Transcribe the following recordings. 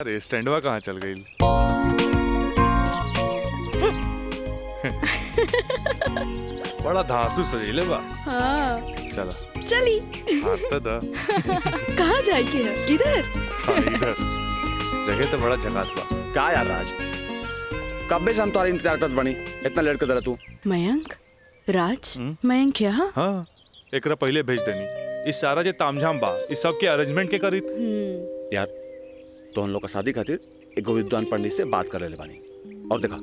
अरे स्टैंडवा कहाँ चल गई? बड़ा धांसू सजीले बा। हाँ चला चली। हाथ तो दा। कहाँ जाएगी है? इधर। हाँ, इधर जगह तो बड़ा झकास बा। क्या यार राज, कब से हम तुम्हारी इंतजार करत बनी, इतना लेट कर दला तू। मयंक, राज, मयंक यहाँ? हाँ, एकरा पहले भेज देनी। इस सारा जे तामझाम बा, इस सब के अरेंजमेंट के करी। यार तो हम लोग का शादी खातिर एक विद्वान पंडित से बात कर ले बानी, और देखा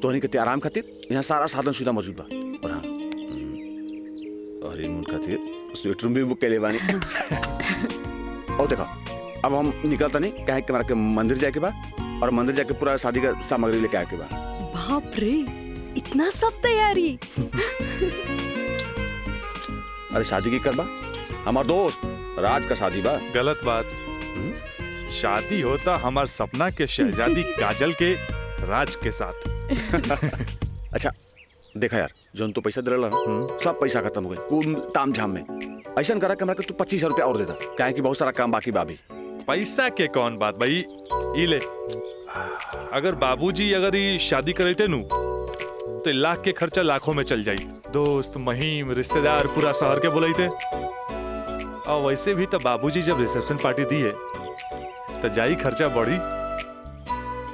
तोहनी के आराम खातिर यहाँ सारा साधन सुविधा मौजूद बा। और हाँ, हनीमून खातिर स्वीट रूम भी बुक कर ले बानी। और देखा अब हम निकलता नहीं, कहे कि हमारा के मंदिर जाए के बा, और मंदिर जाके पूरा शादी का सामग्री लेके आए के बा। बाप रे, इतना सब तैयारी। अरे शादी की करबा, हमार दोस्त राज का शादी बा। गलत बात। शादी होता हमार सपना के शहजादी काजल के राज के साथ। अच्छा देखा यार, जो तो पैसा दिला ना, सब पैसा खत्म हो गई कुल ताम झाम में। ऐसा करा कि तू 25,000 रुपया और दे दा, क्या है कि बहुत सारा काम बाकी बाबी। पैसा के कौन बात भाई, ये ले। अगर बाबूजी अगर ये शादी करते नु तो लाख के खर्चा लाखों में चल जाई। दोस्त महिम रिश्तेदार पूरा शहर के बुलाते। और वैसे भी तो बाबूजी जब रिसेप्शन पार्टी दी है तो जाई खर्चा बढ़ी।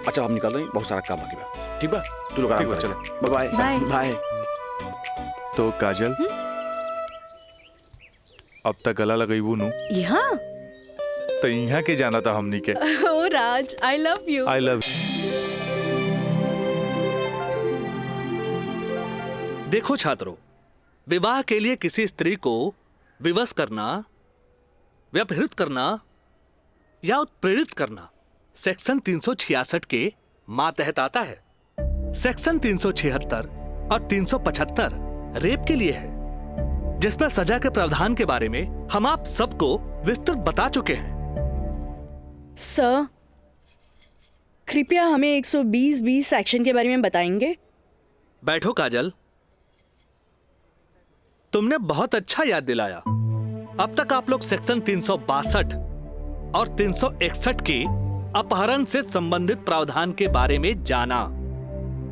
अच्छा हम निकल रहे हैं, बहुत सारा काम बाकी बा। ठीक बा, तू लोग आराम कर। चलो बाय बाय बाय। तो काजल अब तक गला लगईबू नु यहाँ? तो यहाँ के जाना था हमनी के। ओ Raj, I love you. I love. देखो छात्रों, विवाह के लिए किसी स्त्री को विवश करना, व्यभिचारित करना या उत्प्रेरित करना सेक्शन 366 के मातहत आता है। सेक्शन 376 और 375 रेप के लिए है, जिसमें सजा के प्रावधान के बारे में हम आप सबको विस्तृत बता चुके हैं। सर, कृपया हमें 120(b) सेक्शन के बारे में बताएंगे? बैठो काजल, तुमने बहुत अच्छा याद दिलाया। अब तक आप लोग सेक्शन 362 और 361 के अपहरण से संबंधित प्रावधान के बारे में जाना।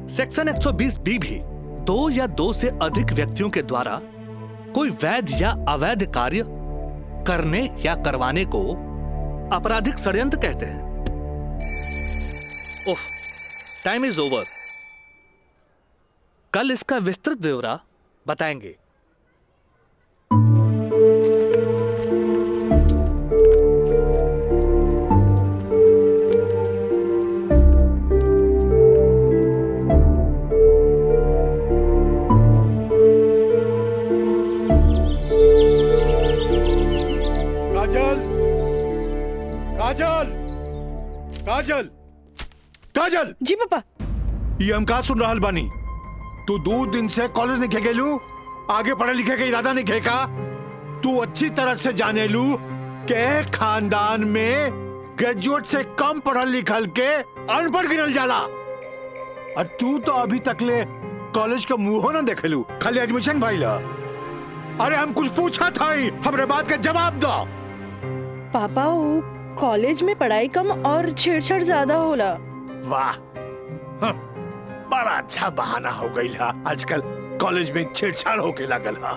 सेक्शन 120(b) भी 2 या 2 से अधिक व्यक्तियों के द्वारा कोई वैध या अवैध कार्य करने या करवाने को आपराधिक षड्यंत्र कहते हैं। ओह, टाइम इज ओवर। कल इसका विस्तृत ब्यौरा बताएंगे। काजल, काजल, काजल। जी पापा। ये हम का सुन रहल बानी? तू 2 दिन से कॉलेज नहीं खेलू, आगे पढ़े लिखे के इरादा नहीं खेका। तू अच्छी तरह से जाने लू के खानदान में ग्रेजुएट से कम पढ़ल लिखल के अनपढ़ गिनल जाला। और तू तो अभी तक ले कॉलेज का मुंह ना देखेलू, खाली एडमिशन भइला। अरे हम कुछ पूछा था, हमरे बात का जवाब दो। पापा, वो कॉलेज में पढ़ाई कम और छेड़छाड़ ज्यादा होला। वाह, बड़ा अच्छा बहाना हो गई है। आजकल कॉलेज में छेड़छाड़ होके लगल है।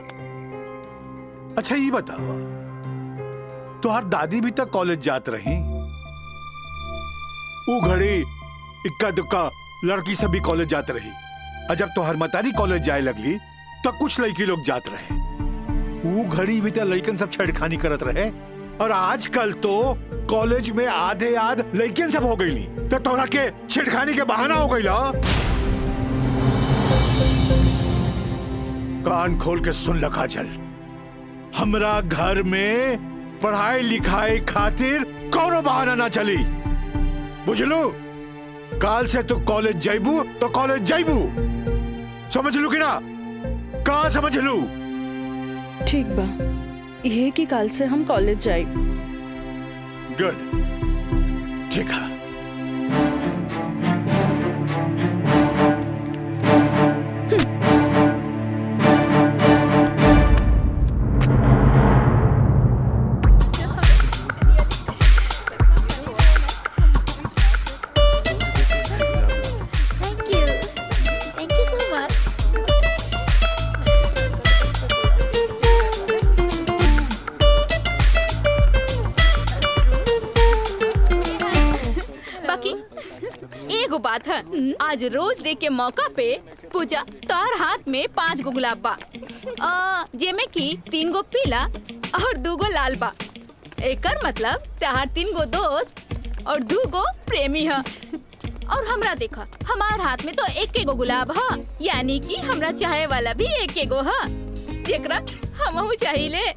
अच्छा ये बताओ, तुहार दादी भी तक कॉलेज जात रही? वो घड़ी इक्का दुक्का लड़की सब भी कॉलेज जात रही। और जब तुहार मतारी कॉलेज जाए लगली तो कुछ लड़की लोग जात रहे। वो घड़ी भी तो लड़कन सब छेड़खानी करत रहे। और आजकल तो कॉलेज में आधे आध लड़कियां सब हो गई। तो तोरा के छेड़खानी के बहाना हो गई। कान खोल के सुन लगा चल, हमरा घर में पढ़ाई लिखाई खातिर कोनो बहाना ना चली, बुझलू? काल से तू कॉलेज जाइबू तो कॉलेज जाइबू, समझ लू कि ना? का समझ लू? ठीक बा, यह कि काल से हम कॉलेज जाए। गुड, ठीक है। एगो बात है, आज रोज डे के मौका पे पूजा तोहर हाथ में 5 गो गुलाब बा, जेमे की 3 गो पीला और 2 गो लाल बा। एकर मतलब तोहर 3 गो दोस्त और 2 गो प्रेमी है। और हमरा देखा, हमार हाथ में तो 1 गो गुलाब है, यानी कि हमरा चाहे वाला भी 1 गो है, जेकरा हमहू चाहिए।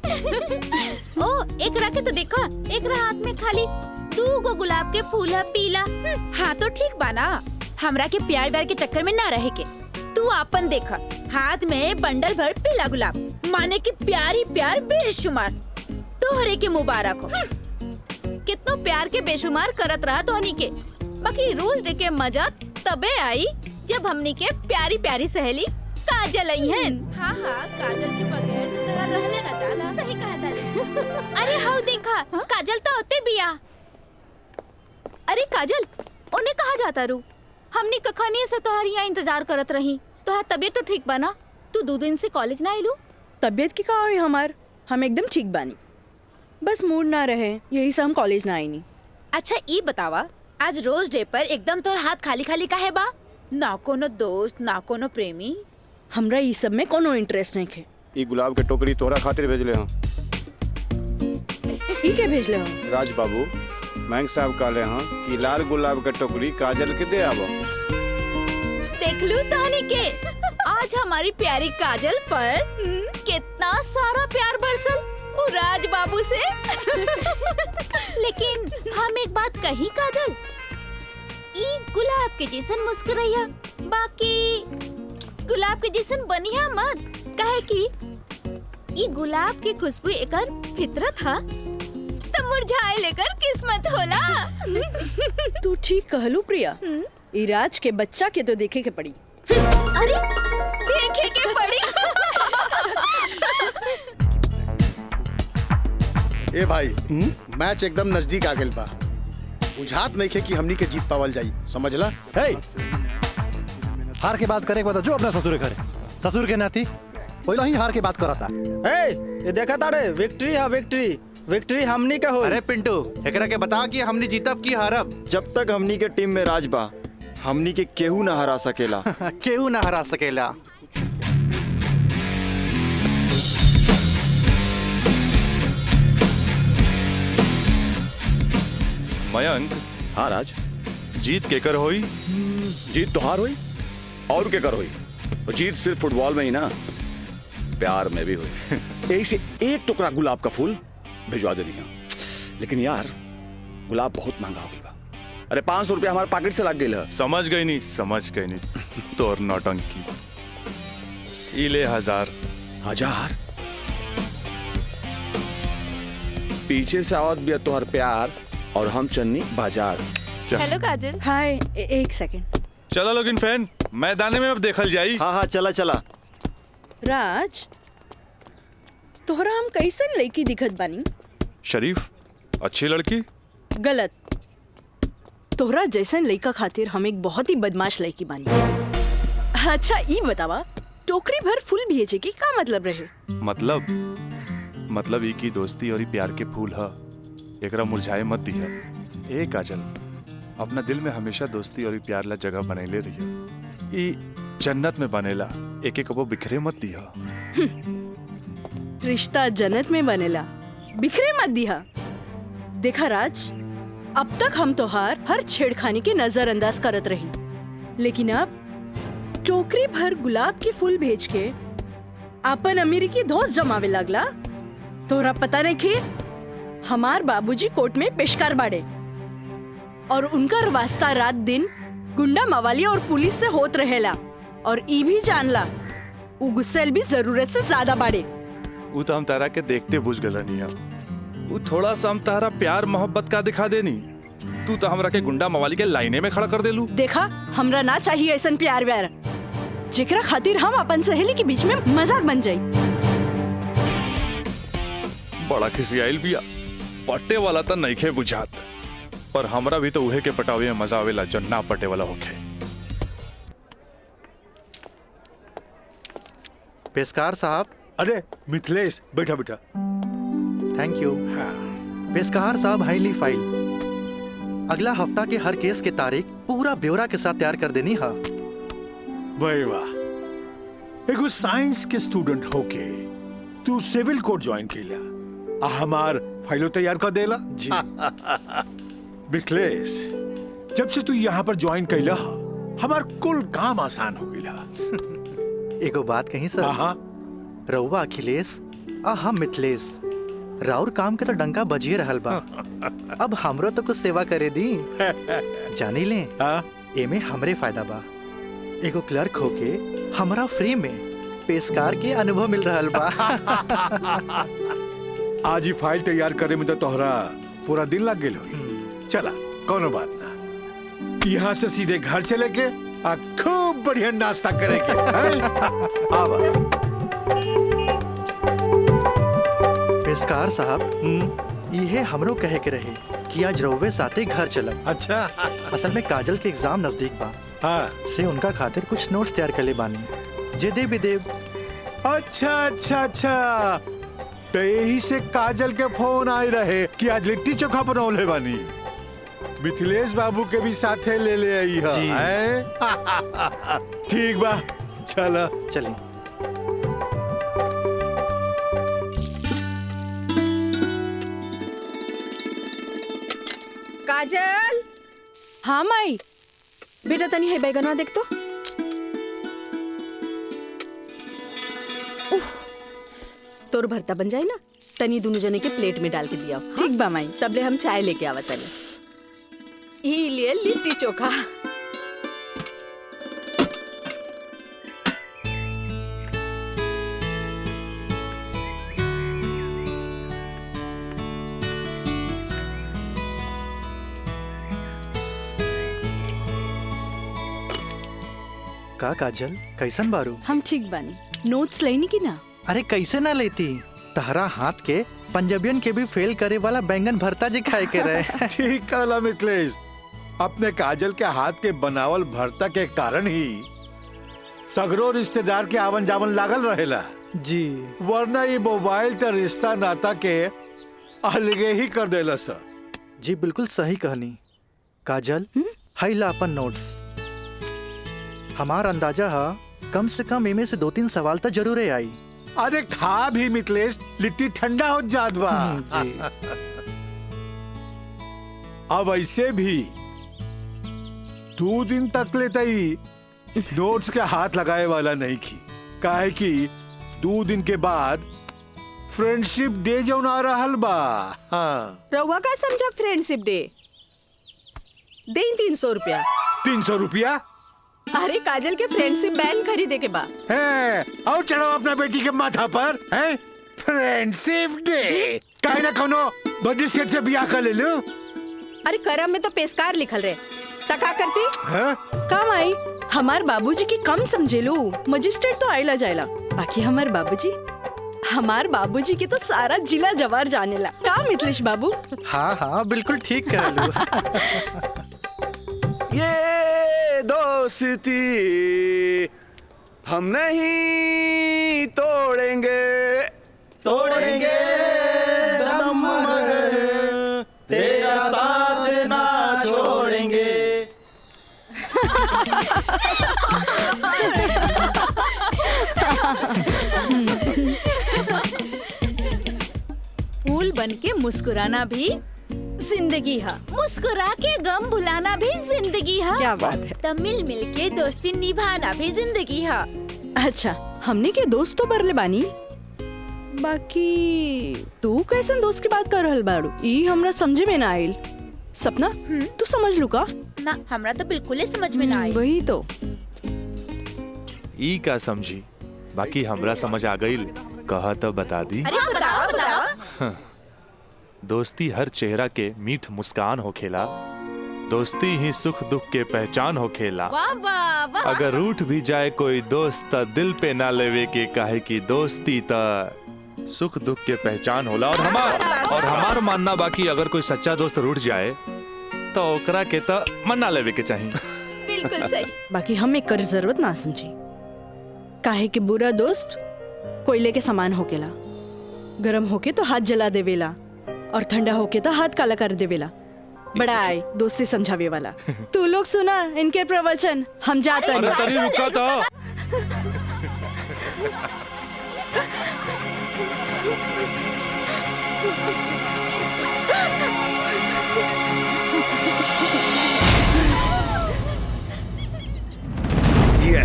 ओ एकरा के तो देखा, एकरा हाथ में खाली 2 गो गुलाब के फूल है पीला। हाँ तो ठीक बाना, हमरा के प्यार व्यार के चक्कर में ना रहे के। तू आपन देखा, हाथ में बंडल भर पीला गुलाब, माने कि प्यार ही प्यार बेशुमार। तोहरे के मुबारक हो। कितनो प्यार के बेशुमार करत रहा तोहनी के, बाकी रोज डे के मजा तबे आई जब हमनी के प्यारी प्यारी सहेली काजल आई है। हाँ हाँ, काजल के बगैर तो तेरा रहले ना जाला। सही कहा था। अरे हाउ देखा, काजल तो होते बिया। अरे काजल, उन्हें कहा जाता रू? हमनी कखानी से तोहार यहाँ इंतजार करत रही। तोहार तबीयत तो ठीक बना? तू 2 दिन से कॉलेज ना आइलू? तबीयत की का हुई हमार? हम एकदम ठीक बानी, बस मूड ना रहे, यही से हम कॉलेज ना आई नहीं। अच्छा ई बतावा, आज रोज डे पर एकदम तोर हाथ खाली खाली काहे बा? ना कोनो दोस्त ना कोनो प्रेमी? हमरा ई सब में कोनो इंटरेस्ट नहीं है। ई गुलाब के टोकरी तोहरा खातिर भेजले हूँ। ई के भेजले हो? राज बाबू, बैंक साहब कहले हाँ कि लाल गुलाब के टोकरी काजल के दे आवो। देख लू तोहनी के, आज हमारी प्यारी काजल पर कितना सारा प्यार बरसल वो राज बाबू से। लेकिन हम एक बात कही काजल, ई गुलाब के जैसन मुस्कुराइया, बाकी गुलाब के जैसन बनिया मत, काहे कि ई गुलाब के खुशबू एकर फितरत हा, तो मुरझाए लेकर किस्मत होला। तू ठीक कहलू प्रिया, ई राज के बच्चा के तो देखे के पड़ी। अरे देखे के पड़ी। ए भाई, मैच एकदम नजदीक आ गइल बा। बुझात नहीं खे कि हमनी के जीत पावल जाई, समझला? हे, हार के बात करे के बता जो अपना ससुर के घरे, ससुर के नाती पहले ही हार के बात करता। ये देखा तारे, विक्ट्री है विक्ट्री, विक्ट्री हमनी का हो। अरे पिंटू, एकरा के बता कि हमनी जीतब की हारब? जब तक हमनी के टीम में राज बा, हमनी के केहू ना हरा सकेला। केहू ना हरा सकेला। मयंक, हाँ राज, जीत केकर होई? जीत तोहार हुई और के कर हुई। और जीत सिर्फ फुटबॉल में ही ना, प्यार में भी हुई। यही से 1 टुकड़ा गुलाब का फूल भिजवा दे दिया। लेकिन यार गुलाब बहुत महंगा हो गया। अरे 500 रुपया हमारे पॉकेट से लग गई। समझ गई नहीं तोर नौटंकी। ई ले 1000। पीछे से आवत बिया तोहर प्यार और हम चन्नी बाजार। हेलो काजल। हाय, एक सेकंड। चला लोगिन फैन, मैदाने में अब देखल जाई। हाँ हाँ चला चला। राज, तोहरा हम कैसन लड़की दिखत बानी? शरीफ, अच्छी लड़की। गलत, तोहरा जैसन लड़का खातिर हम एक बहुत ही बदमाश लड़की बानी। अच्छा ई बतावा, टोकरी भर फूल भेजे के का मतलब रहे? मतलब ई की दोस्ती और ई प्यार के फूल ह, एकरा मुरझाए मत दिया। ए काजल, अपना दिल में हमेशा दोस्ती और ई प्यार ला जगह बनैले रहिया। ई जन्नत में बनेला, एक एक वो बिखरे मत दिया। रिश्ता जन्नत में बनेला, बिखरे मत दिया। देखा राज, अब तक हम तोहार हर छेड़खानी के नजरअंदाज करत रही, लेकिन अब टोकरी भर गुलाब के फूल भेज के अपन अमेरिकी दोस्त जमावे लगला। तोहरा पता नहीं कि हमार बाबूजी कोर्ट में पेशकार बाड़े और उनका वास्ता रात दिन गुंडा मवाली और पुलिस से होत रहेला। और ई भी जानला, उ गुस्सेल भी जरूरत से ज्यादा बाड़े। वो तो हम तारा के देखते बुझ गलनिया। वो थोड़ा सा हम तारा प्यार मोहब्बत का दिखा देनी, तू तो हमरा के गुंडा मवाली के लाइने में खड़ा कर देलू। देखा, हमरा ना चाहिए ऐसन प्यार व्यार, जेकरा खातिर हम अपन सहेली के बीच में मजाक बन जाई। बड़ा खिसियाइल बिया, पट्टे वाला तो नइखे बुझात, पर हमरा भी तो उहे के पटावे में मजा आवेला जो ना पटे वाला होखे। पेशकार साहब। अरे मिथिलेश, बैठा बैठा। Thank you. पेशकार साहब, हाईली फाइल। अगला हफ्ता के हर केस के तारीख पूरा ब्यौरा के साथ तैयार कर देनी है। भाई वाह, एगो साइंस के स्टूडेंट होके तू सिविल कोड ज्वाइन केला, हमार फाइलो तैयार कर देला। जी। मिथिलेश, जब से तू यहाँ पर ज्वाइन कैला हमार कुल काम आसान हो गया। एगो बात कही सर, हाँ, रउआ अखिलेश आ हम मिथिलेश, राउर काम के तो डंका बजिए रहल बा। अब हमरो तो कुछ सेवा करे दी। जानी ले, एमे हमरे फायदा बा। एगो क्लर्क होके हमरा फ्री में पेशकार के अनुभव मिल रहल बा। आज ही फाइल तैयार करे में तो तोहरा पूरा दिन लग गेल होई। चला, कोनो बात ना, यहाँ से सीधे घर चले के आ खूब बढ़िया नाश्ता करेंगे। आवा। पेशकार साहब, इहे हमरो कहे के रहे कि आज रउवे साथे घर चलब। अच्छा। असल में काजल के एग्जाम नजदीक बा। हाँ। से उनका खातिर कुछ नोट्स तैयार कर ले बानी, जे दे भी देव। अच्छा अच्छा अच्छा, तो यही से काजल के फोन आए रहे कि आज लिट्टी चोखा बनौले बानी। मिथिलेश बाबू के भी साथे ले आई है। ठीक बा, चला चलिए। काजल। हाँ माई, बेटा तनी है बैगनवा देख तो। तोर भरता बन जाए ना, तनी दोनों जने के प्लेट में डाल के दिया। ठीक बा माई, तबले हम चाय लेके आवा तनी। ई लिए लिट्टी चोखा। का काजल, कैसन बारू? हम ठीक बानी। नोट्स लेनी की ना? अरे कैसे ना लेती, तहरा हाथ के पंजाबियन के भी फेल करे वाला बैंगन भरता जी खाए के रहे। ठीक कहला मिथिलेश, अपने काजल के हाथ के बनावल भरता के कारण ही सगरो रिश्तेदार के आवन जावन लागल रहेला जी, वरना ये मोबाइल तो रिश्ता नाता के अलगे ही कर देला सर। जी बिल्कुल सही कहनी। काजल, हाई ला अपन नोट्स। हमार अंदाजा है कम से कम इमे से 2-3 सवाल तो जरूर आई। अरे खा भी मिथिलेश, लिट्टी ठंडा हो जात बा। अब ऐसे भी 2 दिन तक लेते ही नोट्स के हाथ लगाए वाला नहीं की, काहे कि 2 दिन के बाद फ्रेंडशिप डे जो आ रहल बा। हाँ। रउआ का समझा फ्रेंडशिप डे? दे 300 रुपया। 300 रुपया? अरे काजल के फ्रेंडशिप बैंड खरीदे के बा। है, और चढ़ो अपना बेटी के माथा पर। है फ्रेंडशिप डे, काहे ना कोनो बड़ी सेठ से बियाह कर ले लो। अरे करम में तो पेशकार लिखल रहे, तका करती है? काम आई। हमार बाबूजी की कम समझे लो, मजिस्ट्रेट तो आइला जाइला, बाकी हमार बाबूजी की तो सारा जिला जवार जानेला। का मिथिलेश बाबू? हाँ हाँ बिल्कुल ठीक कह लू। ये दोस्ती हम नहीं तोड़ेंगे, तोड़ेंगे दम मगर तेरा साथ ना छोड़ेंगे। फूल बन के मुस्कुराना भी जिंदगी है, मुस्कुरा के गम भुलाना भी जिंदगी है। क्या बात है। तब मिल मिल के दोस्ती निभाना भी जिंदगी है। अच्छा, हमने के दोस्त तो बरले बानी, बाकी तू कैसन दोस्त की बात कर रहल बाड़ू? ई हमरा समझे में ना आइल। सपना, तू समझ लू का? ना, हमरा तो बिल्कुल ही समझ में ना आई। वही तो। ई का समझी, बाकी हमरा समझ आ गई। कहा तो बता दी। अरे बताओ बताओ। दोस्ती हर चेहरा के मीठ मुस्कान होखेला, दोस्ती ही सुख दुख के पहचान होखेला। वाह वाह वाह। अगर रूठ भी जाए कोई दोस्त त दिल पे ना लेवे के, काहे की दोस्ती त सुख दुख के पहचान होला। और हमार मानना बाकी अगर कोई सच्चा दोस्त रूठ जाए तो ओकरा के त मना लेवे के चाहिए। बिल्कुल सही। बाकी हम एक कर जरूरत ना समझी, काहे कि बुरा दोस्त कोयले के समान होकेला, गरम होके तो हाथ जला देवेला और ठंडा होके तो हाथ काला कर देवेला। बड़ा आए दोस्ती समझावे वाला। तू लोग सुना इनके प्रवचन, हम जाते अरे हैं। तनी रुका था। ये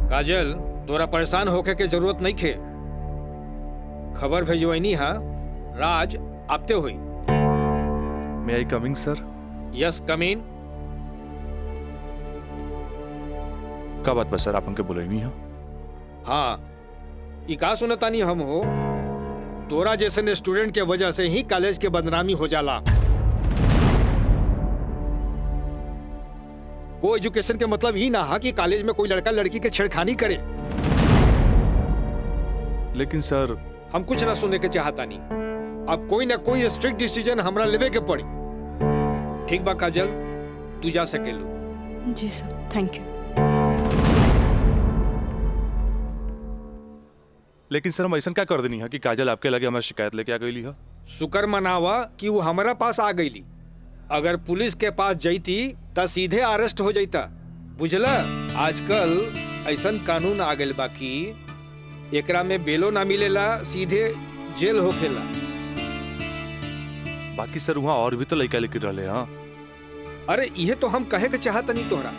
काजल, तोरा परेशान होके के जरूरत नहीं खे। खबर भेजवैनी हा, राज आपते हुई। May I coming sir? Yes come in. का बात बस सर, आप हमके बुलाई नहीं है? हाँ, ई का सुनतानी हम हो, तोरा जैसे स्टूडेंट के वजह से ही कॉलेज के बदनामी हो जाला। को एजुकेशन के मतलब ही ना हा कि कॉलेज में कोई लड़का लड़की के छेड़खानी करे। लेकिन सर हम कुछ ना सुनने के चाहता नहीं। अब कोई ना कोई स्ट्रिक्ट डिसीजन हमरा लेवे के पड़ी। ठीक बा काजल, तू जा सकेलू। जी सर, थैंक यू। लेकिन सर हम ऐसा क्या कर देनी है कि काजल आपके लगे हमारी शिकायत लेके आ गई है? शुक्र मनावा कि वो हमारा पास आ गईली। अगर पुलिस के पास जईती त सीधे अरेस्ट हो जाता। बुझला, आजकल ऐसन कानून आ गइल बा कि एकरा में बेलो ना मिलेला, सीधे जेल होखेला। बाकी सर वहाँ और भी तो लड़का लेके रहे। हाँ, अरे इहे तो हम कहे के चाहत नहीं तोहरा।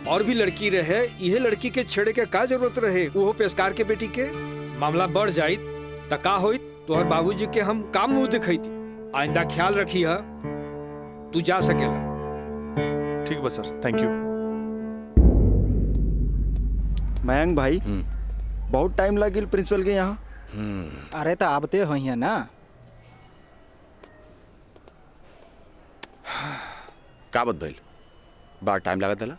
और भी लड़की रहे, इहे लड़की के छेड़े के का जरूरत रहे? वो पेशकार के बेटी के मामला बढ़ जाइत त का होइत? तोहर बाबूजी के हम काम मुंह दिखैती। आइंदा ख्याल रखी है, तू जा सकेला। ठीक बा सर, थैंक यू। मयंक भाई, बहुत टाइम लगिल प्रिंसिपल के यहाँ। अरे तो आबते हो ना। का बात भइल? बड़ा टाइम लागत दला।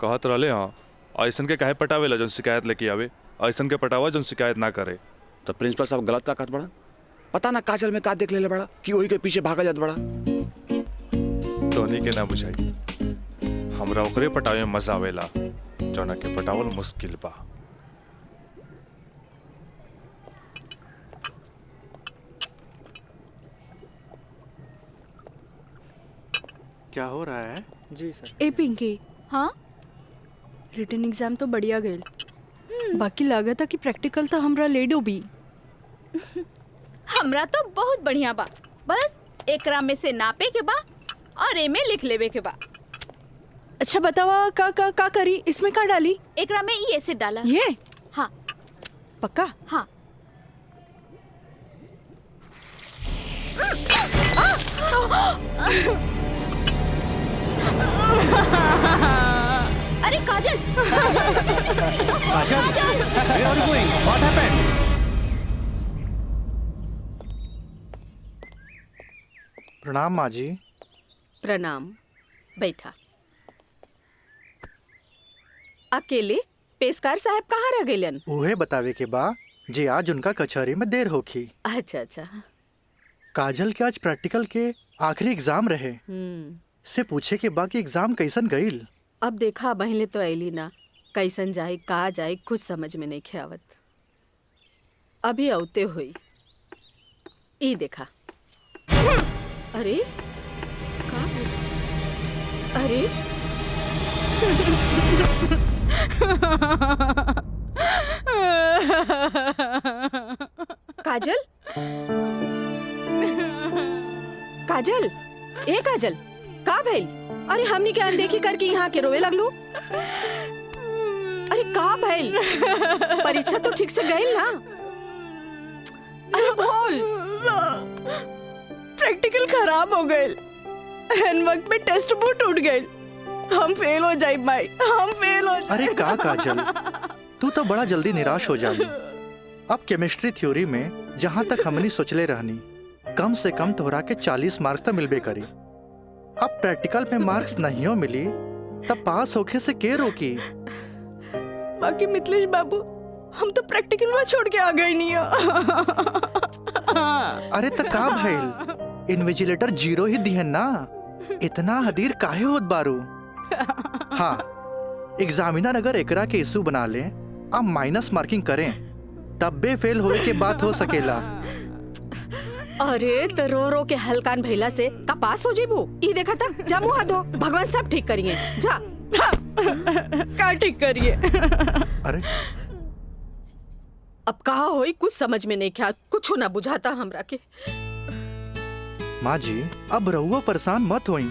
कहत रहले हाँ, ऐसन के काहे पटावेला जौन शिकायत लेके आवे, ऐसन के पटावा जौन शिकायत ना करे। तो प्रिंसिपल साहब गलत का कहत बड़ा? पता ना काजल में का देख लेले बड़ा कि वही के पीछे भागा जात बड़ा। तोहनी के ना बुझाई, हमरा ओकरे पटावे में मजा आवेला जौना के पटावल मुश्किल बा। क्या हो रहा है? जी सर। ए पिंकी, हाँ, रिटन एग्जाम तो बढ़िया गए, बाकी लागत है कि प्रैक्टिकल तो हमरा ले डूबी। हमरा तो बहुत बढ़िया बा। बस एकरा में से नापे के बा और एमे लिख लेवे के बा। अच्छा बतावा का करी, इसमें का डाली? एकरा में ई एसिड डाला। ये? हाँ। पक्का? हाँ। अरे काजल! काजल, where are you going? What happened? प्रणाम माँ जी। प्रणाम, बैठा। अकेले पेशकार साहब कहाँ रह गइलन? उहे बतावे के बा जे आज उनका कचहरी में देर होखी। अच्छा अच्छा। काजल के आज प्रैक्टिकल के आखिरी एग्जाम रहे, से पूछे के बा कि एग्जाम कैसन गईल। अब देखा बहले तो ऐली ना, कैसन जाए का जाए कुछ समझ में नहीं आवत। अभी औते हुई ई देखा। अरे का? अरे काजल, काजल, ए काजल, का भइल? अरे हमनी के अनदेखी करके यहाँ के रोवे लगलू। अरे का भइल? परीक्षा तो ठीक से गई ना? अरे बोल। प्रैक्टिकल खराब हो गए, एन वक्त में टेस्ट बुक टूट गए। हम फेल हो जाए भाई, हम फेल हो जाए। अरे का काजल, तू तो बड़ा जल्दी निराश हो जाई। अब केमिस्ट्री थ्योरी में जहाँ तक हमनी सोचले रहनी, कम से कम तोहरा के 40 मार्क्स तो मिलबे करी। अब प्रैक्टिकल में मार्क्स नहीं हो मिली तब पास होके से के रोकी? बाकी मिथिलेश बाबू, हम तो प्रैक्टिकल में छोड़ के आ गए नहीं। अरे तो का भइल? इन्विजिलेटर 0 ही दिहन ना, इतना हदीर काहे होत बारू? हाँ, एग्जामिनर अगर एकरा के इशू बना ले, अब माइनस मार्किंग करें, तब बे फेल होए के बात हो सकेला। अरे तो रो रो के हलकान भैला से का पास हो जेबू। ई देखा था, जा मुँह हाथ धो, भगवान सब ठीक करिए। जा का ठीक करिए। अरे अब कहा होई कुछ समझ में नहीं क्या, कुछ ना बुझाता हमरा के। माँ जी अब रहुआ परेशान मत होई,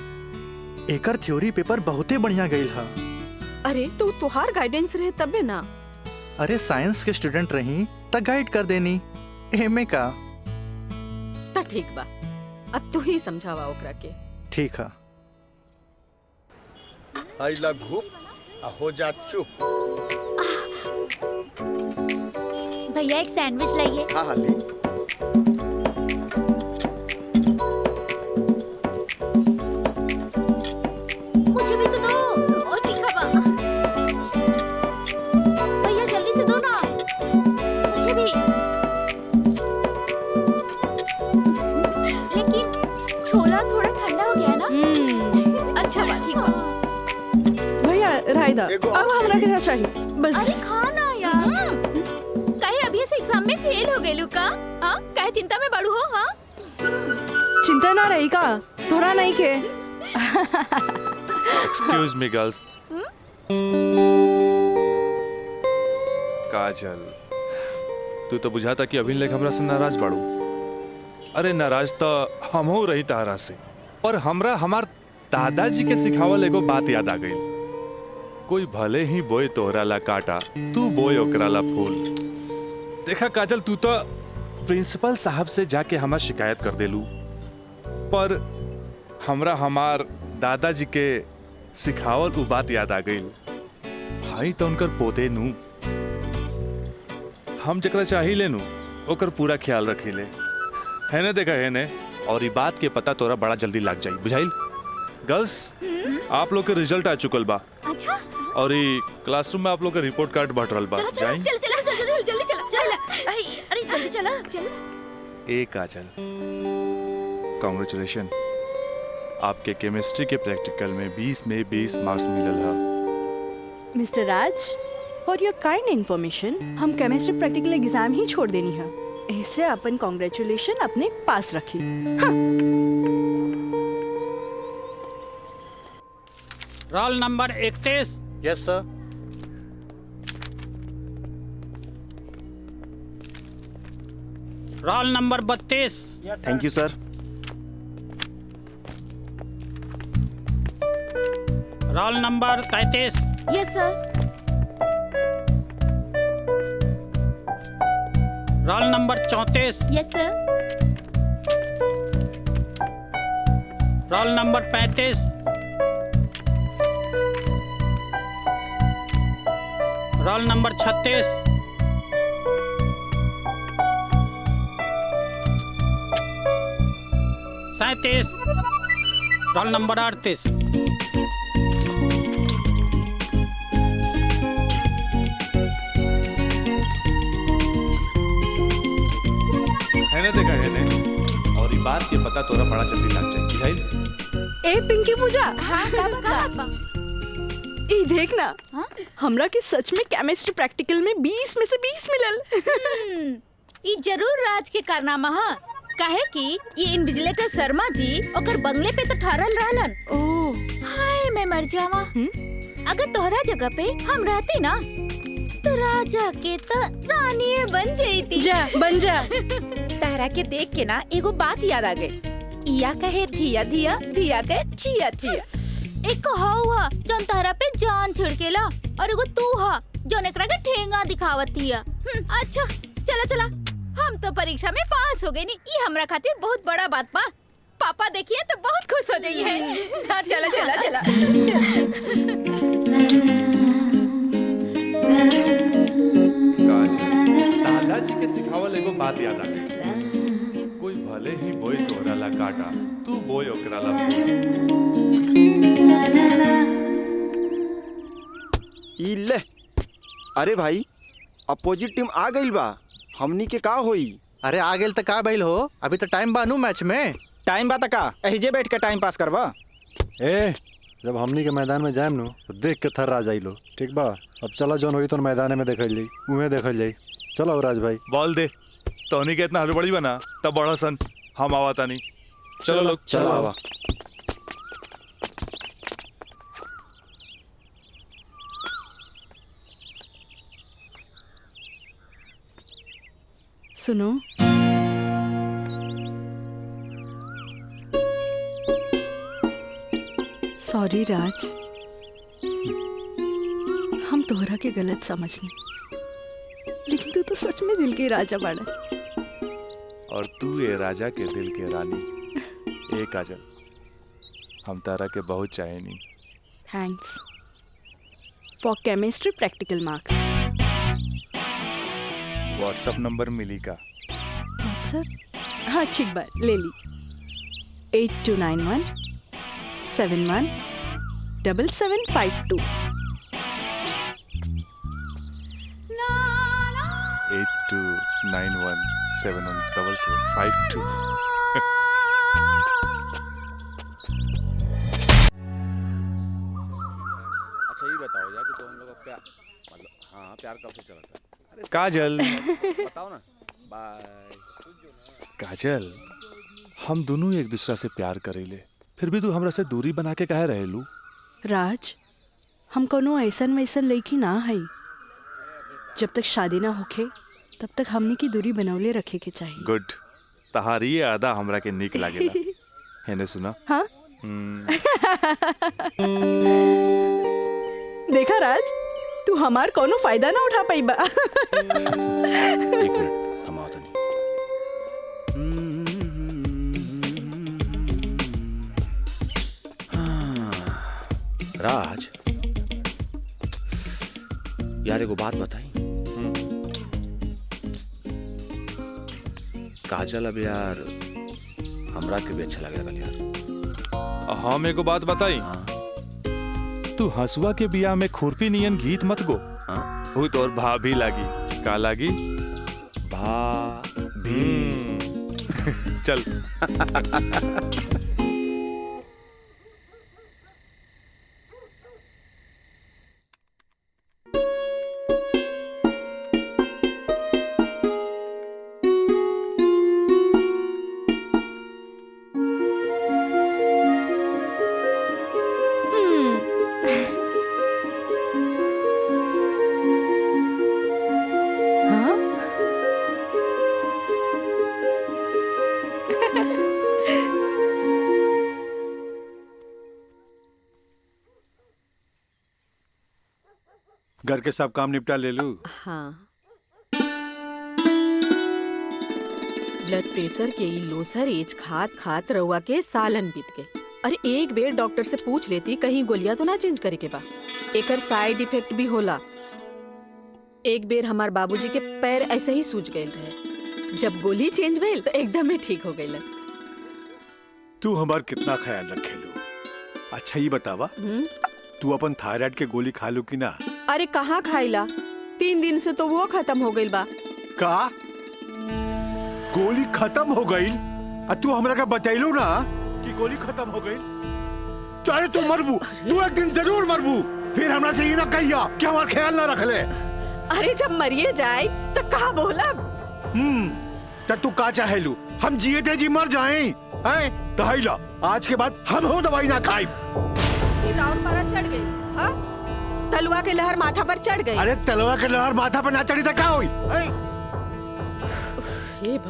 एकर थ्योरी पेपर बहुते बढ़िया गईल हा। अरे तो तुहार गाइडेंस रहे तबे ना। अरे साइंस के स्टूडेंट रही त गाइड कर देनी, एमे का। ता ठीक बा, अब तू ही समझावा ओकरा के। ठीक है। आई लघु हो जा चुप। भैया एक सैंडविच लाइए। हाँ हाँ ले। मुझे भी तो दो, और तीखा बा। भैया जल्दी से दो ना, मुझे भी। लेकिन छोला थोड़ा ठंडा हो गया है ना। अच्छा बा, ठीक बा। भैया रायदा, एगो अब हमरा के चाहिए बस। अरे खाना यार, काहे अभी से एग्जाम में फेल हो गइलू का? हाँ, काहे चिंता में बड़ू हो? हाँ, चिंता ना रही का, तोरा नहीं के। Excuse me girls. काजल, तू तो बुझाता कि अभी लेक हमरा से नाराज बाड़ू। अरे नाराज तो हमहू रही तारा से, पर हमरा हमार दादाजी के सिखावल एगो बात याद आ गई। कोई भले ही बोए तोहरा ला काटा, तू बोए ओकरा ला फूल। देखा काजल, तू तो प्रिंसिपल साहब से जाके हमार शिकायत कर देलू, पर हमरा हमार दादाजी के सिखावल उ बात याद आ गई। भाई तो उनकर पोते नू, हम जकरा चाही लेनू ओकर पूरा ख्याल रखी ले, है ने? देखा है ने? और ये बात के पता तोरा बड़ा जल्दी लग जाई, बुझाइल? गर्ल्स, आप लोग के रिजल्ट आ चुकल बा। अच्छा। और ये क्लासरूम में आप लोग का रिपोर्ट कार्ड बट रहल बा। जाई? चल चल चल जल्दी चला। अरे जल्दी चला चल। ए काजल, कांग्रेचुलेशन, आपके केमिस्ट्री के प्रैक्टिकल में 20 में 20 मार्क्स मिलल है। Mister Raj, for your kind information, हम केमिस्ट्री प्रैक्टिकल एग्जाम ही छोड़ देनी है। ऐसे अपन कांग्रेचुलेशन अपने पास रखी। हाँ। Roll number 31। Yes sir. Roll number 32। Thank you sir. Roll number 33। Yes sir. Roll number 34। Yes sir. Roll number 35। Roll number 36। Roll number 38। है ने? देखा है ने? और ये बात के पता तोरा बड़ा जल्दी लग जाई, बुझाइल? ए पिंकी पूजा, हाँ, का ई देखना, हमरा के सच में केमिस्ट्री प्रैक्टिकल में 20 में से 20 मिलल। ई जरूर राज के कारनामा है, काहे कि ये इन्विजिलेटर शर्मा जी ओकर बंगले पे तो ठहरल रहलन। ओह, हाय मैं मर जावा। अगर तोहरा जगह पे हम रहती ना, तो राजा के तो रानी बन जाती। जा बन जा। तारा के देख के ना एगो बात याद आ गई। इया कहे धिया धिया, धिया कहे चिया चिया। एक हुआ जौन तहरा पे जान छिड़केला, और एगो तू हा जौन एकरा के ठेंगा दिखावतिया। अच्छा चला चला, हम तो परीक्षा में पास हो गए नी, ये हमरा खातिर बहुत बड़ा बात बा। पापा देखिए तो बहुत खुश हो जाइए। हाँ चला चला चला। दादाजी के सिखावल एगो बात याद आ गई। कोई भले ही बोए तोहरा ला काटा, तू बोए ओकरा ला फूल। ई ले। अरे भाई, अपोजिट टीम आ गई बा, हमनी के का होई? अरे आ गेल त का भइल हो, अभी तो टाइम बानू मैच में। टाइम बा त का एहिजे बैठ के टाइम पास करबा? ए, जब हमनी के मैदान में जाएम नु तो देख के थर्रा जाइलो, ठीक बा? अब चलो जौन होई तो मैदान में देखल जाई, उहे देखल जाई। चलो राज भाई। बॉल दे, तोहनी के इतना हड़बड़ी बना तब बड़ा सन। हम आवाता नहीं। चलो लोग, चलो आवा। सुनो, सॉरी राज, हम तोहरा के गलत समझनी, लेकिन तू तो सच में दिल के राजा बाड़ा। और तू ये राजा के दिल के रानी। ए काजल, हम तारा के बहुत चाहे नहीं। Thanks for chemistry practical marks. WhatsApp number मिली का? व्हाट्सएप? हाँ ठीक बात, ले ली। 8291717752। 8291717752। अच्छा ये बताओ यार कि तो हम लोग का प्यार, मतलब हाँ प्यार कब से चला था? काजल, बताओ ना। बाय। काजल, हम दोनों एक दूसरा से प्यार करेले, फिर भी तू हमरा से दूरी बना के काहे रहेलू? राज, हम कोनो ऐसन वैसन लड़की ना है। जब तक शादी ना होखे तब तक हमनी की दूरी बनौले रखे के चाहिए। गुड, तहारी ये आदा हमरा के निक लागेला। हेने सुना? हाँ? देखा राज, तू हमार कोनो फायदा ना उठा पाई बा। एक मिनट, हम आओ तो नहीं। राज यार एगो बात बताई। काजल अब यार हमरा के भी अच्छा लगे यार। हम एगो बात बताई। तू हंसुआ के बिया में खुरपी नियन गीत मत गो। वो तोर भाभी लागी। का लागी? भाभी। चल। घर के सब काम निपटा ले लूं। हाँ, ब्लड प्रेशर के ई लोसर एज खात खात रउआ के सालन बीत गए। अरे एक बेर डॉक्टर से पूछ लेती, कहीं गोलियां तो ना चेंज करे के बा। एकर साइड इफेक्ट भी होला। एक बेर हमार बाबूजी के पैर ऐसे ही सूज गए रहे, जब गोली चेंज भइल तो एकदम ठीक हो गइल। तू हमार कितना ख्याल रखेलू। अच्छा ये बतावा, तू अपन थायराइड के गोली खा लू कि ना? अरे कहाँ खाइला, 3 दिन से तो वो खत्म हो गइल बा। का गोली खत्म हो गई? तू हमरा का बतैलू ना कि गोली खत्म हो गई। अरे तू मरबू, तू एक दिन जरूर मरबू। फिर हमरा से ये ना कहिया कि हमार ख्याल ना रख ले। अरे जब मरिए जाए तो कहा बोला। तू का चाहेलू, हम जिए थे जी मर जाएं? हैं? तो हाइला, आज के बाद हम हो दवाई ना खाई। और पारा चढ़ गई। हाँ? तलवा के लहर माथा पर चढ़ गई। अरे तलवा के लहर माथा पर ना चढ़ी तो क्या हुई?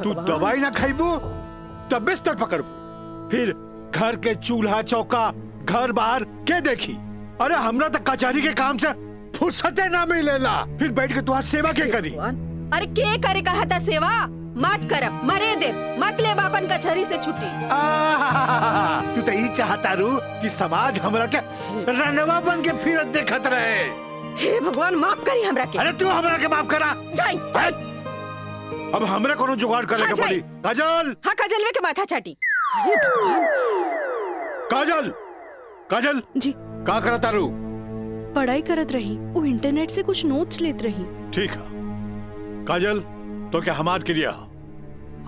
तू दवाई ना खाइबू तब बिस्तर पकड़बू, फिर घर के चूल्हा चौका घर बाहर के देखी। अरे हमरा तक कचहरी के काम से फुर्सते ना मिलेला, फिर बैठ के तुम्हारी सेवा के करी। अरे के करे कहा था सेवा? मत करब, मरे दे, मत ले बापन कचहरी से छुट्टी। तू तो यही चाहता रू कि समाज हमरा के रनवा बन के फिरत देखत रहे। हे भगवान माफ करी हमरा के। अरे तू हमरा के माफ करा। जाई। अब हमरा कोनो जुगाड़ करे के पड़ी। काजल। हाँ काजलवे के माथा चाटी। काजल, काजल जी का करता रू? पढ़ाई करत रही, वो इंटरनेट से कुछ नोट्स लेत रही। ठीक है काजल, तो क्या हमार के लिए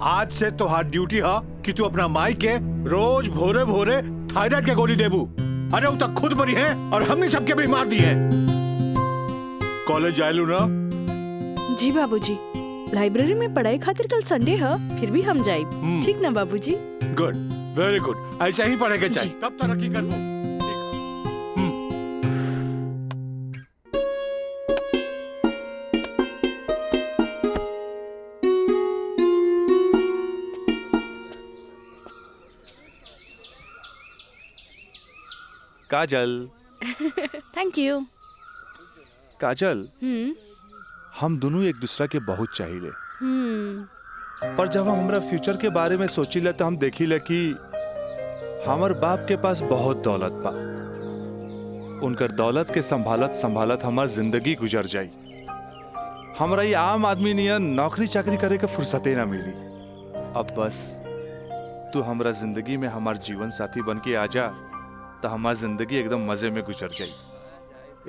आज से तो हाथ ड्यूटी है कि तू अपना माई के रोज भोरे भोरे थायराइड के गोली देबू। अरे वो तक खुद मरी है और हमने सबके बीमार दी है। कॉलेज आयलू ना? जी बाबूजी। लाइब्रेरी में पढ़ाई खातिर कल संडे है, फिर भी हम जाए। ठीक ना बाबूजी? Good, very good. ऐसा ही पढ़ेगा चाहिए, तब तरक्की करबो। काजल, थैंक यू। काजल, हम दोनों एक दूसरा के बहुत चाहिए, पर जब हम हमरा फ्यूचर के बारे में सोचिले तो हम देखिले कि हमार बाप के पास बहुत दौलत बा। उनकर दौलत के संभालत संभालत हमार जिंदगी गुजर जाई। हमरा ये आम आदमी नियन नौकरी चाकरी करे के फुर्सते ना मिली। अब बस तू हमरा जिंदगी में हमार जीवन साथी बन के आ जा, तो हमार जिंदगी एकदम मजे में गुजर जाई।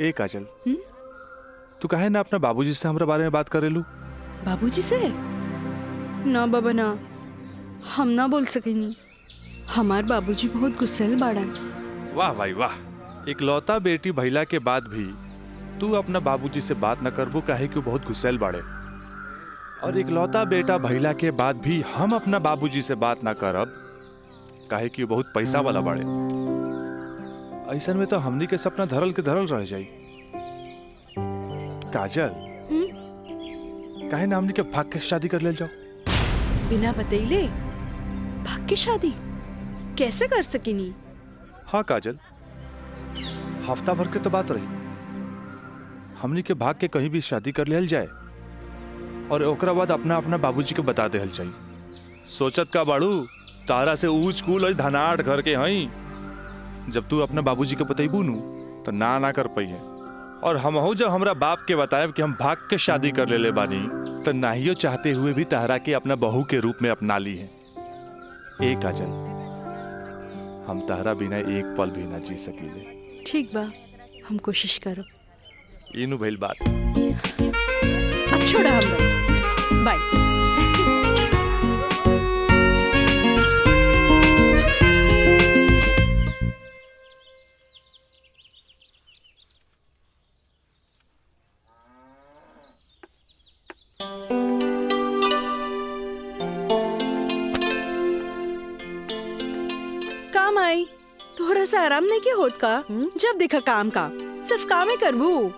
ए काजल, तू काहे ना अपना बाबूजी से हमरा बारे में बात करेलू? बाबूजी से? ना बाबा ना, हम ना बोल सकेनी। हमार बाबूजी बहुत गुस्सेल बाड़न। वाह भाई वाह, इकलौता बेटी भैला के बाद भी तू अपना बाबूजी से बात न करबू, काहे कि बहुत गुस्सेल बाड़े। और इकलौता बेटा भैला के बाद भी हम अपना बाबूजी से बात ना करब, काहे कि बहुत पैसा वाला बाड़े। ऐसा में तो हमनी के सपना धरल के धरल रह जाई। काजल, काहे ना हमनी के भाग के शादी कर ले जाओ? बिना बतैले भाग के शादी कैसे कर सकेनी? हाँ काजल, हफ्ता भर के तो बात रही। हमनी के भाग के कहीं भी शादी कर लेल जाए और ओकरा बाद अपना अपना बाबूजी के बता देहल जाई। सोचत का बाड़ू, तारा से ऊंच कूल और धनाट घर के हई। जब तू अपना बाबूजी के बतैबू नु तो ना कर पाइए। और हमहू जब हमरा बाप के बताएब कि हम भाग के शादी कर लेले बानी, तो नाहियो चाहते हुए भी तारा के अपना बहू के रूप में अपना ली है। ए काजल, हम तारा बिना एक पल भी ना जी सकीले। ठीक बा, हम कोशिश करब। इनु भइल बात। अब छोड़ा हम बाय। काम आई थोड़ा सा आराम नहीं के होत का? जब देखा काम का सिर्फ काम ही करबू।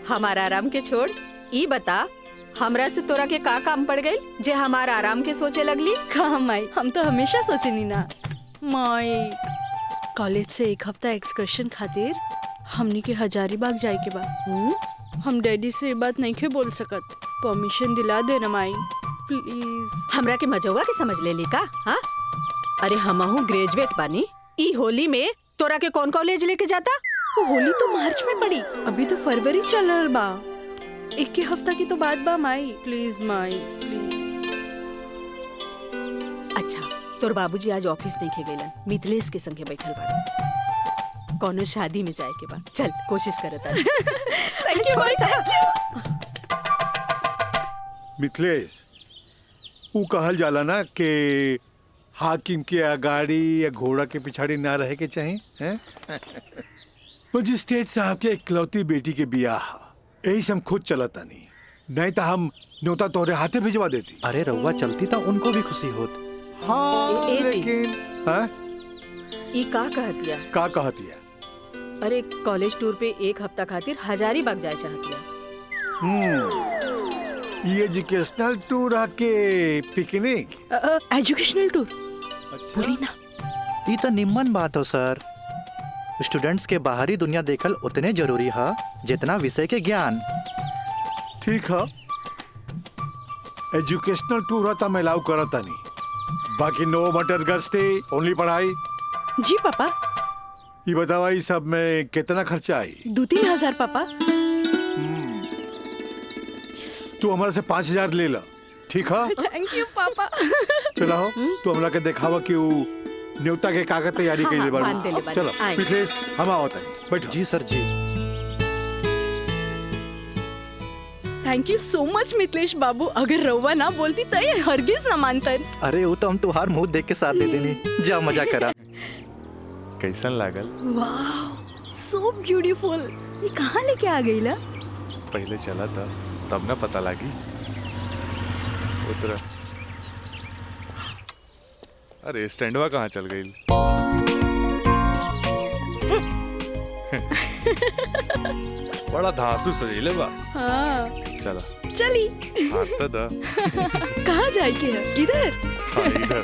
हमारा आराम के छोड़, ई बता हमरा से तोरा के का काम पड़ गई जे हमारा आराम के सोचे लगली? काम आई, हम तो हमेशा सोचनी ना माई। कॉलेज से एक हफ्ता एक्सकर्शन खातिर हमनी के हजारीबाग जाए के बा। हम डैडी से ये बात नहीं के बोल सकत, परमिशन दिला दे ना माई प्लीज। हमरा के मजौवा के समझ ले ली का? हाँ, अरे हमहू ग्रेजुएट बानी। ई होली में तोरा के कौन कॉलेज लेके जाता? वो होली तो मार्च में पड़ी, अभी तो फरवरी चल रहा बा। एक के हफ्ता की तो बात बा माई, प्लीज माई प्लीज। अच्छा, तोर बाबूजी आज ऑफिस नहीं खे गइलन, मिथिलेश के संगे बैठल बाड़े। कौनो शादी में जाए के बा, चल कोशिश करत आ। Thank you Mai, thank you. Mithilesh, वो कहल जाला ना कि हाकिम के अगाड़ी या घोड़ा के पिछाड़ी ना रहे के चाहे हैं? मजिस्ट्रेट साहब के इकलौती बेटी के बियाह, यही से हम खुद चलता नहीं तो हम न्योता तोरे हाथे भिजवा देती। अरे रउआ चलती तो उनको भी खुशी होत। हाँ, लेकिन हाँ? ई का कहतिया? का कहतिया? अरे कॉलेज टूर पे एक हफ्ता खातिर हजारीबाग जाए चाहतिया। ये एजुकेशनल टूर आके पिकनिक? एजुकेशनल टूर? अच्छा। बोली ना। ये तो निम्मन बात हो सर। स्टूडेंट्स के बाहरी दुनिया देखल उतने जरूरी है जितना विषय के ज्ञान। ठीक है, एजुकेशनल टूर है तो मैं अलाउ करता नहीं, बाकी नो मटर गस्ती, ओनली पढ़ाई। जी पापा। ये बतावा, ये सब में कितना खर्चा आई? 2-3 हजार पापा। तू हमारे से 5,000 ले ला, ठीक है? थैंक यू पापा। चला हो, तू हमरा के दिखावा कि वो न्योता के कागज तैयारी के लिए बांध देले बानी। चलो आए। मिथिलेश, हम आवत है, बैठो। जी सर जी। Thank you so much Mithilesh बाबू, अगर रउआ ना बोलती तो ये हरगिज ना मानतन। अरे वो तो हम तुहार मुंह देख के साथ दे देनी। जा मजा करा। कैसन लागल? वाह, सो ब्यूटीफुल। ये कहाँ लेके आ गई ला? पहले चला था तब ना पता लगी। उतरा। अरे स्टैंडवा कहाँ चल गई? बड़ा धांसू सजीले बा। हाँ चला चली। हाथ तो दा। कहाँ जाए के है? इधर। हाँ इधर।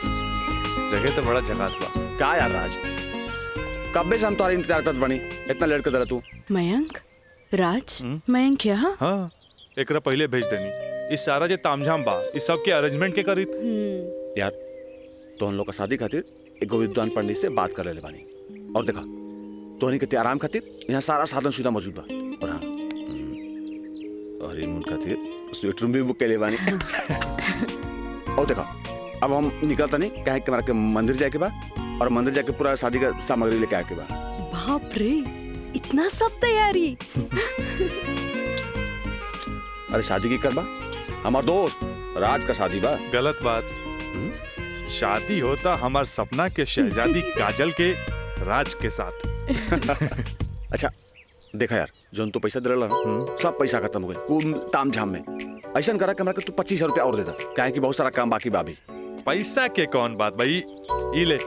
जगह तो बड़ा झकास बा। क्या यार राज, कब से हम तुम्हारा इंतजार करत बनी, इतना लेट कर दे तू। मयंक, राज, मयंक यहाँ? हाँ एकरा पहले भेज देनी। इस सारा जे तामझाम बा, इस सब के अरेंजमेंट के करी। यार तो हम लोग का शादी खातिर एक विद्वान पंडित से बात कर ले बानी, और देखा तोहनी के आराम खातिर यहाँ सारा साधन सुविधा मौजूद बा। और हाँ हनीमून खातिर स्वीट रूम भी बुक के ले बानी। और देखा अब हम निकलता नहीं, कहे कि हमारा के मंदिर जाके बा, और मंदिर जाके पूरा शादी का सामग्री लेके आके बा। बाप रे, इतना सब तैयारी। अरे शादी की करबा, हमार दोस्त राज का शादी बा। गलत बात। शादी होता हमार सपना के शहजादी काजल के राज के साथ। अच्छा देखा यार, जो तू पैसा दिला ना सब पैसा खत्म हो गए कुल तामझाम में। ऐसा करा कि हमरा के तू 25,000 रुपया और दे दा, काहे कि बहुत सारा काम बाकी बा अभी। पैसा के कौन बात भाई, ई ले।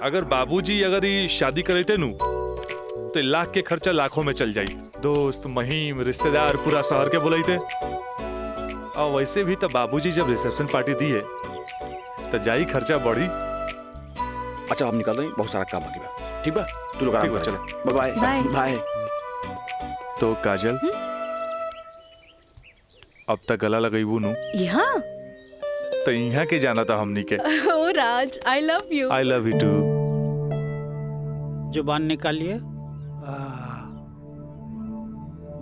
अगर बाबूजी अगर ये शादी करते नु तो लाख के खर्चा लाखों में चल जाई। दोस्त महिम रिश्तेदार पूरा शहर के बुलाईते। और वैसे भी तो बाबूजी जब रिसेप्शन पार्टी दी है तो जाई खर्चा बढ़ी। अच्छा हम निकल रहे हैं, बहुत सारा काम बाकी बा। ठीक बा, तू लोग आराम कर। चलो बाय बाय। बाय। तो काजल अब तक गला लगईबू नु? यहाँ तो यहाँ के जाना था हमनी के। ओ Raj, I love you. I love you too. जुबान निकालिए,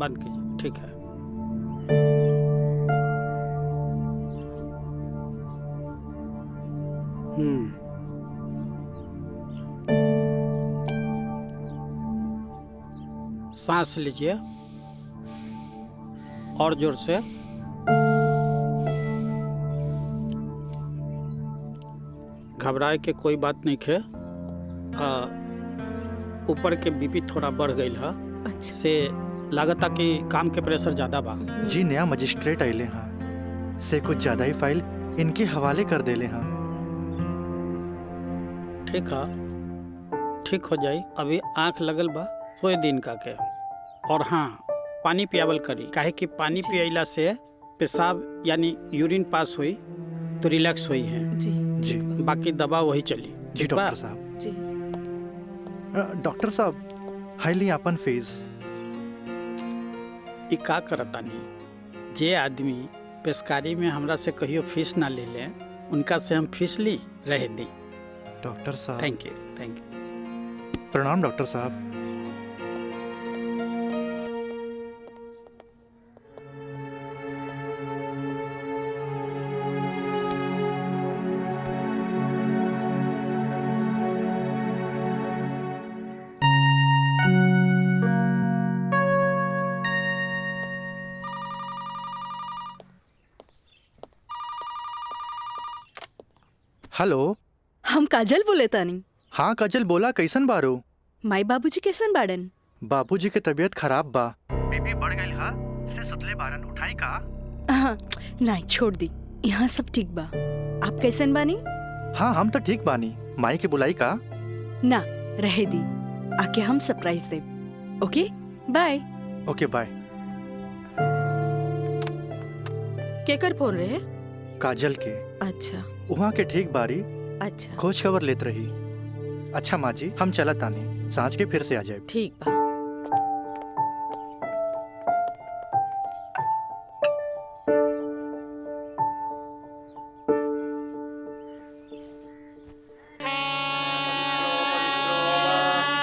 बंद कीजिए। ठीक है। सांस लीजिए और जोर से। घबराए के कोई बात नहीं खे। ऊपर के बीपी थोड़ा बढ़ गई है। अच्छा। से लागता कि काम के प्रेशर ज्यादा बा। जी नया मजिस्ट्रेट आइले हाँ, से कुछ ज्यादा ही फाइल इनके हवाले कर देले हाँ। ठीक है, ठीक हो जाई। अभी आंख लगल बा, सोए दिन का के। और हाँ, पानी पियावल करी, काहे कि पानी पियला से पेशाब यानी यूरिन पास हुई तो रिलैक्स हुई है। जी जी बाकी दवा वही चली। जी ठीक बा? डॉक्टर साहब। जी। डॉक्टर साहब, हाई ली अपन फीस। ई का करतानी, जे आदमी पेशकारी में हमरा से कहियो फीस ना ले ले, उनका से हम फीस ली रह दी। डॉक्टर साहब। Thank you, thank you. प्रणाम डॉक्टर साहब। हेलो, हम काजल बोले तानी। हाँ काजल बोला, कैसन बारो? माई बाबूजी कैसन बाड़न? बाबूजी के तबीयत खराब बा। बीपी बढ़ गई हा, से सुतले बारन, उठाई का? हाँ, नहीं छोड़ दी, यहाँ सब ठीक बा। आप कैसन बानी? हाँ हम तो ठीक बानी। माई के बुलाई का? ना रहे दी, आके हम सरप्राइज दे। Okay bye. Okay bye. केकर फोन रहे? काजल के। अच्छा वहाँ के ठीक बारी। अच्छा खोज खबर लेत रही। अच्छा माँ जी, हम चलत तानी, सांझ के फिर से आ जाए। ठीक बा।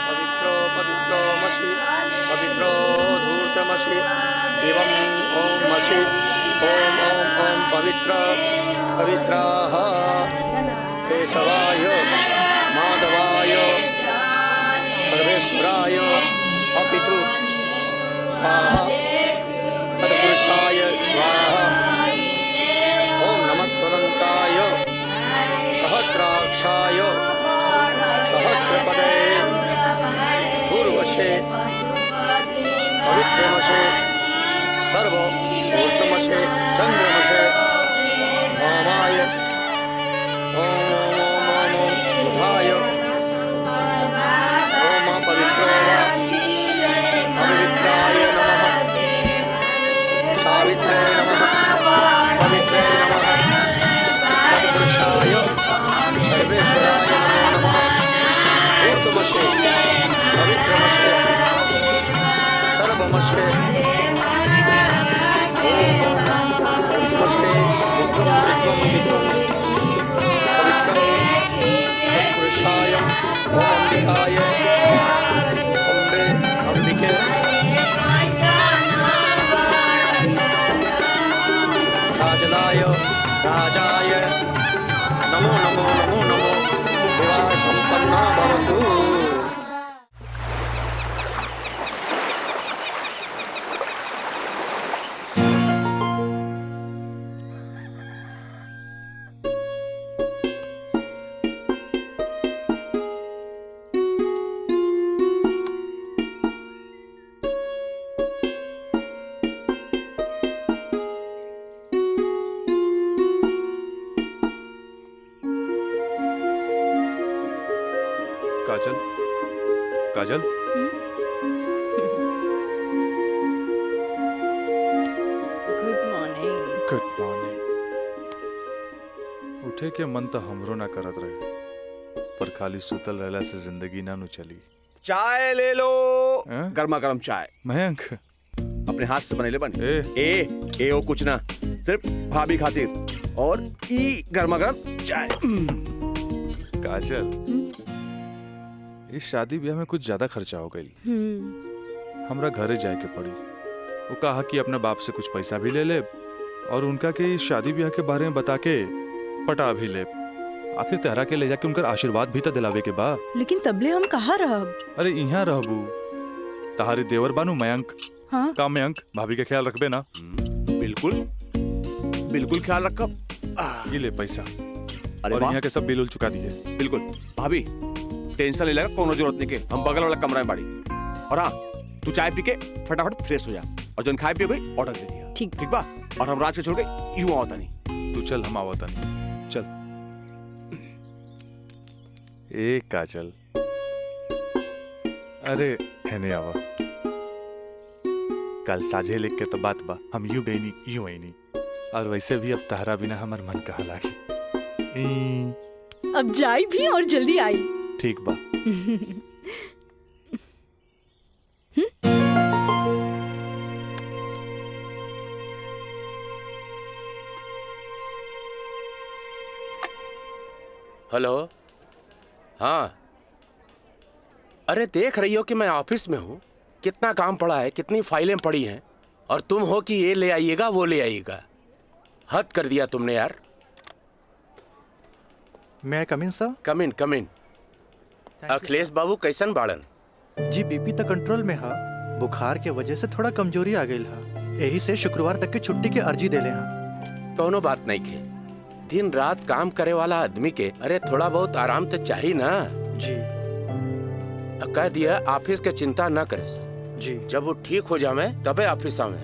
पवित्रो पवित्रो मसि पवित्रो धूर्तमसि एवं ओम मसि ओम ओम ओम पवित्र पवित्राः केशवाय माधवाय सर्वेश्वराय अपितु स्वाहा तत्पुरुषाय स्वाहा ओम नमः स्वदन्ताय सहस्राक्षाय सहस्रपदे पूर्वशे पवित्रमशे सर्वभूतमशे चंद्रमशे ओमाय ओम नमो बुधाय ओम पवित्रो वा पवित्राय नमः सावित्रे नमः पवित्रे नमः सत्पुरुषाय सर्वेश्वराय नमो नमः ऊर्ध्वमस्ते पवित्रमस्ते सर्वमस्ते नमस्ते पवित्राय अंबिकाय अम्बे अंबिके राजलाय राजाय नमो नमो नमो नमो विवाह संपन्ना भवतु। Kajal Kajal good morning. Good morning. उठे के मन तो हमरो ना करत रहे, पर खाली सुतल रहला से जिंदगी ना नु चली। चाय ले लो। हैं? गर्मा गर्म चाय मयंक अपने हाथ से बनेले बन। ए ओ कुछ ना, सिर्फ भाभी खातिर और ई गर्मा गर्म चाय। काजल इस शादी ब्याह में कुछ ज्यादा खर्चा हो गई। हमरा घरे जाए के पड़ी। वो कहा कि अपने बाप से कुछ पैसा भी ले ले और उनका के इस शादी ब्याह के बारे में बता के पटा भी ले। आखिर तेहरा के ले जाके उनका आशीर्वाद भी तो दिलावे के बा। लेकिन तबले हम कहाँ रहब? अरे यहाँ रहबू, तहारी देवर बानू मयंक। हाँ? का मयंक भाभी के ख्याल रखबे ना? बिल्कुल बिल्कुल ख्याल रखब। ये ले पैसा। अरे और वाह। यहाँ के सब बिल उल चुका दिए। बिल्कुल भाभी टेंशन ले लगा, कोनो जरूरत नहीं के, हम बगल वाला कमरा में बाड़ी। और हाँ तू चाय पी के फटाफट फ्रेश हो जा और जन खाए पिए गई ऑर्डर दे दिया। ठीक ठीक बा। और हम रात के छोड़ के यूं आवता नहीं। तू चल हम आवता नहीं। चल ए काजल, अरे हेने आवा। कल साझे लिख के तो बात बा, हम यूं गई नहीं यूं आई नहीं। और वैसे भी अब तहरा बिना हमार मन कहाँ लागी। अब जाई भी और जल्दी आई। ठीक बा। हेलो। हाँ अरे देख रही हो कि मैं ऑफिस में हूँ, कितना काम पड़ा है, कितनी फाइलें पड़ी हैं, और तुम हो कि ये ले आइएगा वो ले आइएगा। हद कर दिया तुमने यार। मैं कम इन सर? कम इन। अखिलेश बाबू कैसन बाड़न? जी बीपी तो कंट्रोल में है, बुखार के वजह से थोड़ा कमजोरी आ गई है, यही से शुक्रवार तक की छुट्टी की अर्जी दे ले हैं। कोनो बात नहीं के, दिन रात काम करे वाला आदमी के अरे थोड़ा बहुत आराम तो चाहिए ना। जी कह दिया ऑफिस के चिंता न करे जी, जब वो ठीक हो जावे तबे ऑफिस आवे।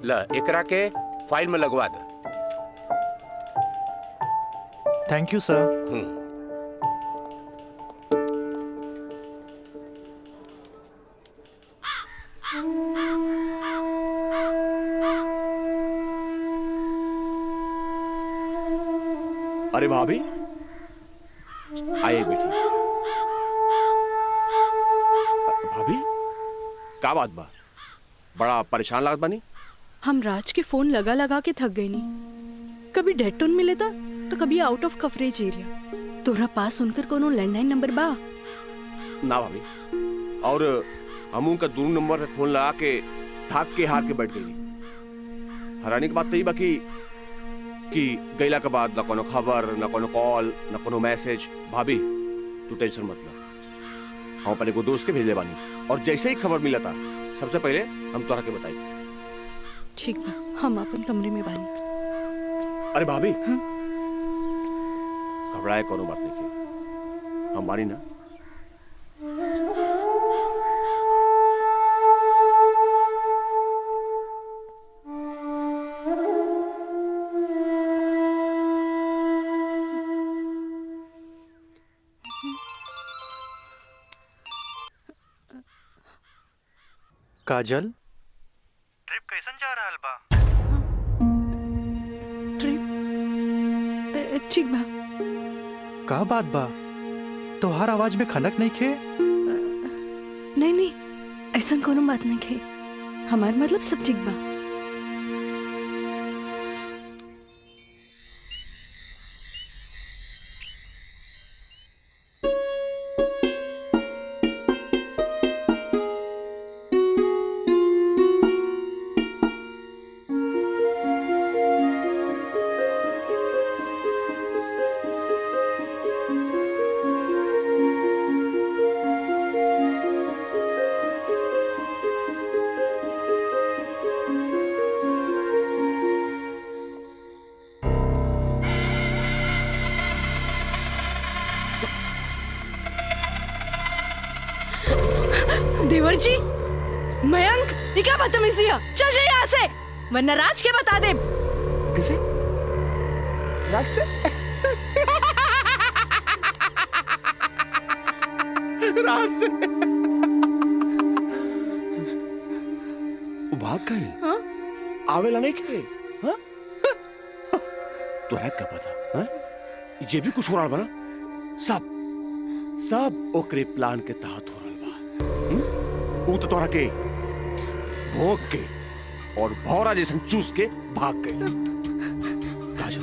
ला एकरा के फाइल में लगवा दे। थैंक यू सर। अरे भाभी आइए बेटी। भाभी क्या बात बा, बड़ा परेशान लागत बानी? हम राज के फोन लगा लगा के थक गई नहीं। कभी डेड टोन मिले था तो कभी आउट ऑफ कवरेज एरिया। तोरा पास उनकर कोनो लैंडलाइन नंबर बा? ना भाभी, और हम उनका दूर नंबर पे फोन लगा के थक के हार के बैठ गई। हैरानी की बात तो ये बाकी कि गैला के बाद ना कोनो खबर, ना कोनो कॉल, ना कोनो मैसेज। भाभी तू टेंशन मत ले, हम अपने को दोस्त के भेजे बानी, और जैसे ही खबर मिला था सबसे पहले हम तोरा के बताई। ठीक बा, हम अपन कमरे में बानी। अरे भाभी घबराए कोनो बात नहीं की, हम बानी ना। काजल ट्रिप कैसन जा रहल बा? ट्रिप ठीक बा। का बात बा? तोहार आवाज में खनक नहीं खे? नहीं ऐसा कोनो बात नहीं खे। हमार मतलब सब ठीक बा। देवर जी, मयंक, ये क्या बदतमीजी है? चल जाइए यहाँ से, वरना राज के बता दे। किसे? राज से? राज से? वो भाग गए? हाँ? आवेला नहीं के? हाँ? तोरा क्या पता? हाँ? ये भी कुछ हो रहा बना? सब ओकरे प्लान के तहत हो रहा बा। वो तो तोरा के भोग के और भौरा जैसे चूस के भाग गए। काजल,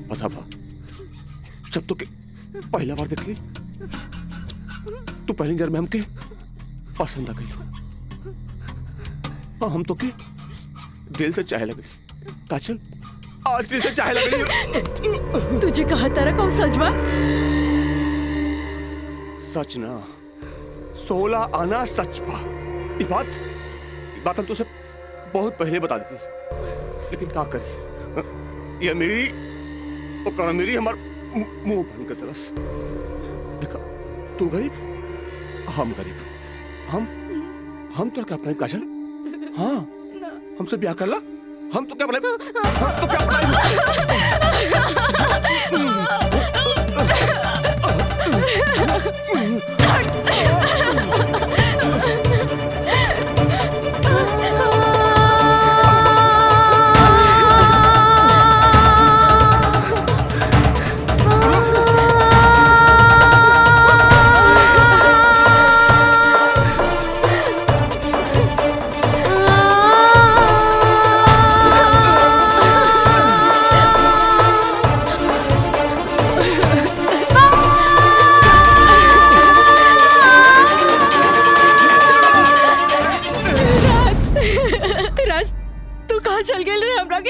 पता बा, जब तो के पहला बार देख ली तो पहली नजर में हमके पसंद आ गई और हम तो के दिल से चाहे लग गई। काजल, आज दिल से चाहे लग गई। तुझे कहा तारा कौन सच बा? सच ना, 16 आना सच बा। ये बात हम तुझे बहुत पहले बता देती, लेकिन क्या करी, ये मेरी हमार मुंह बन के तरस। देखा, तू गरीब, हम गरीब, हम तो क्या अपने काजल? हाँ, हमसे ब्याह कर ला, हम तो क्या अपने, हम तो क्या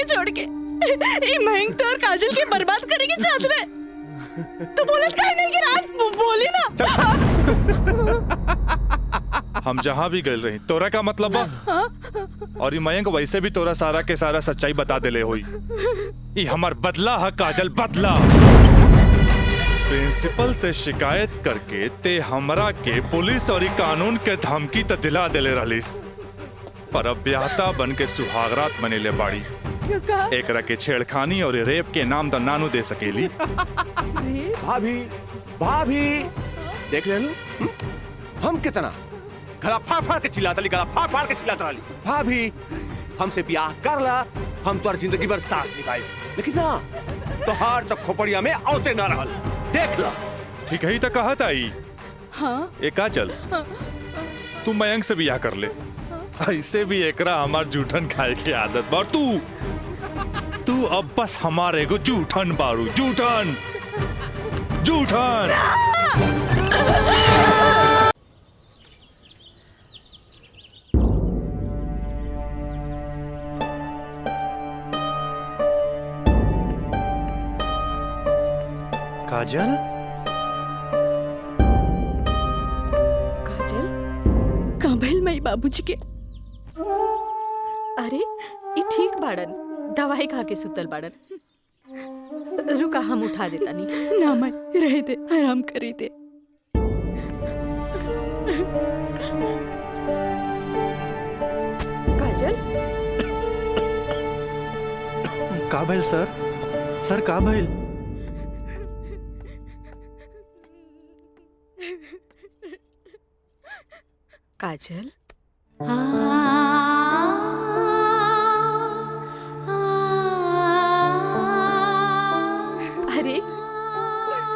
छोड़ के ये मयंक तो और काजल के बर्बाद करेंगे चाहत रहे। तू बोलत काहे नहीं कि राज बोली ना। हम जहाँ भी गए रही तोरा का मतलब बा, और ये मयंक वैसे भी तोरा सारा के सारा सच्चाई बता देले होई। ये हमार बदला है काजल, बदला। प्रिंसिपल से शिकायत करके ते हमरा के पुलिस और कानून के धमकी त दिला देले रहलिस, पर अब ब्याहता बन के सुहागरात बनेले बाड़ी। एकरा के छेड़खानी और रेप के नाम द नानू दे सकेली। भाभी देख ले लो, हम कितना गला फाड़ फाड़ के चिल्लाता ली, गला फाड़ फाड़ के चिल्लाता ली। भाभी हमसे ब्याह कर ला, हम तो जिंदगी भर साथ निभाए, लेकिन ना तो हार तक खोपड़िया में औते ना रहल। देख ला, ठीक है ही तो कहा था। हाँ? एका चल, तू मयंक से ब्याह कर ले, ऐसे भी एकरा हमार जूठन खाए की आदत बा। तू अब बस हमारे को जूठन बारू, जूठन जूठन। काजल, काजल, कहाँ भइल मई बाबूजी के? अरे ये ठीक बाड़न, दवाई खा के सुतल बाड़न। रुका, हम उठा देता नहीं। ना मैं रह दे, आराम करी दे। काजल, का भइल सर? सर का भइल? काजल, अरे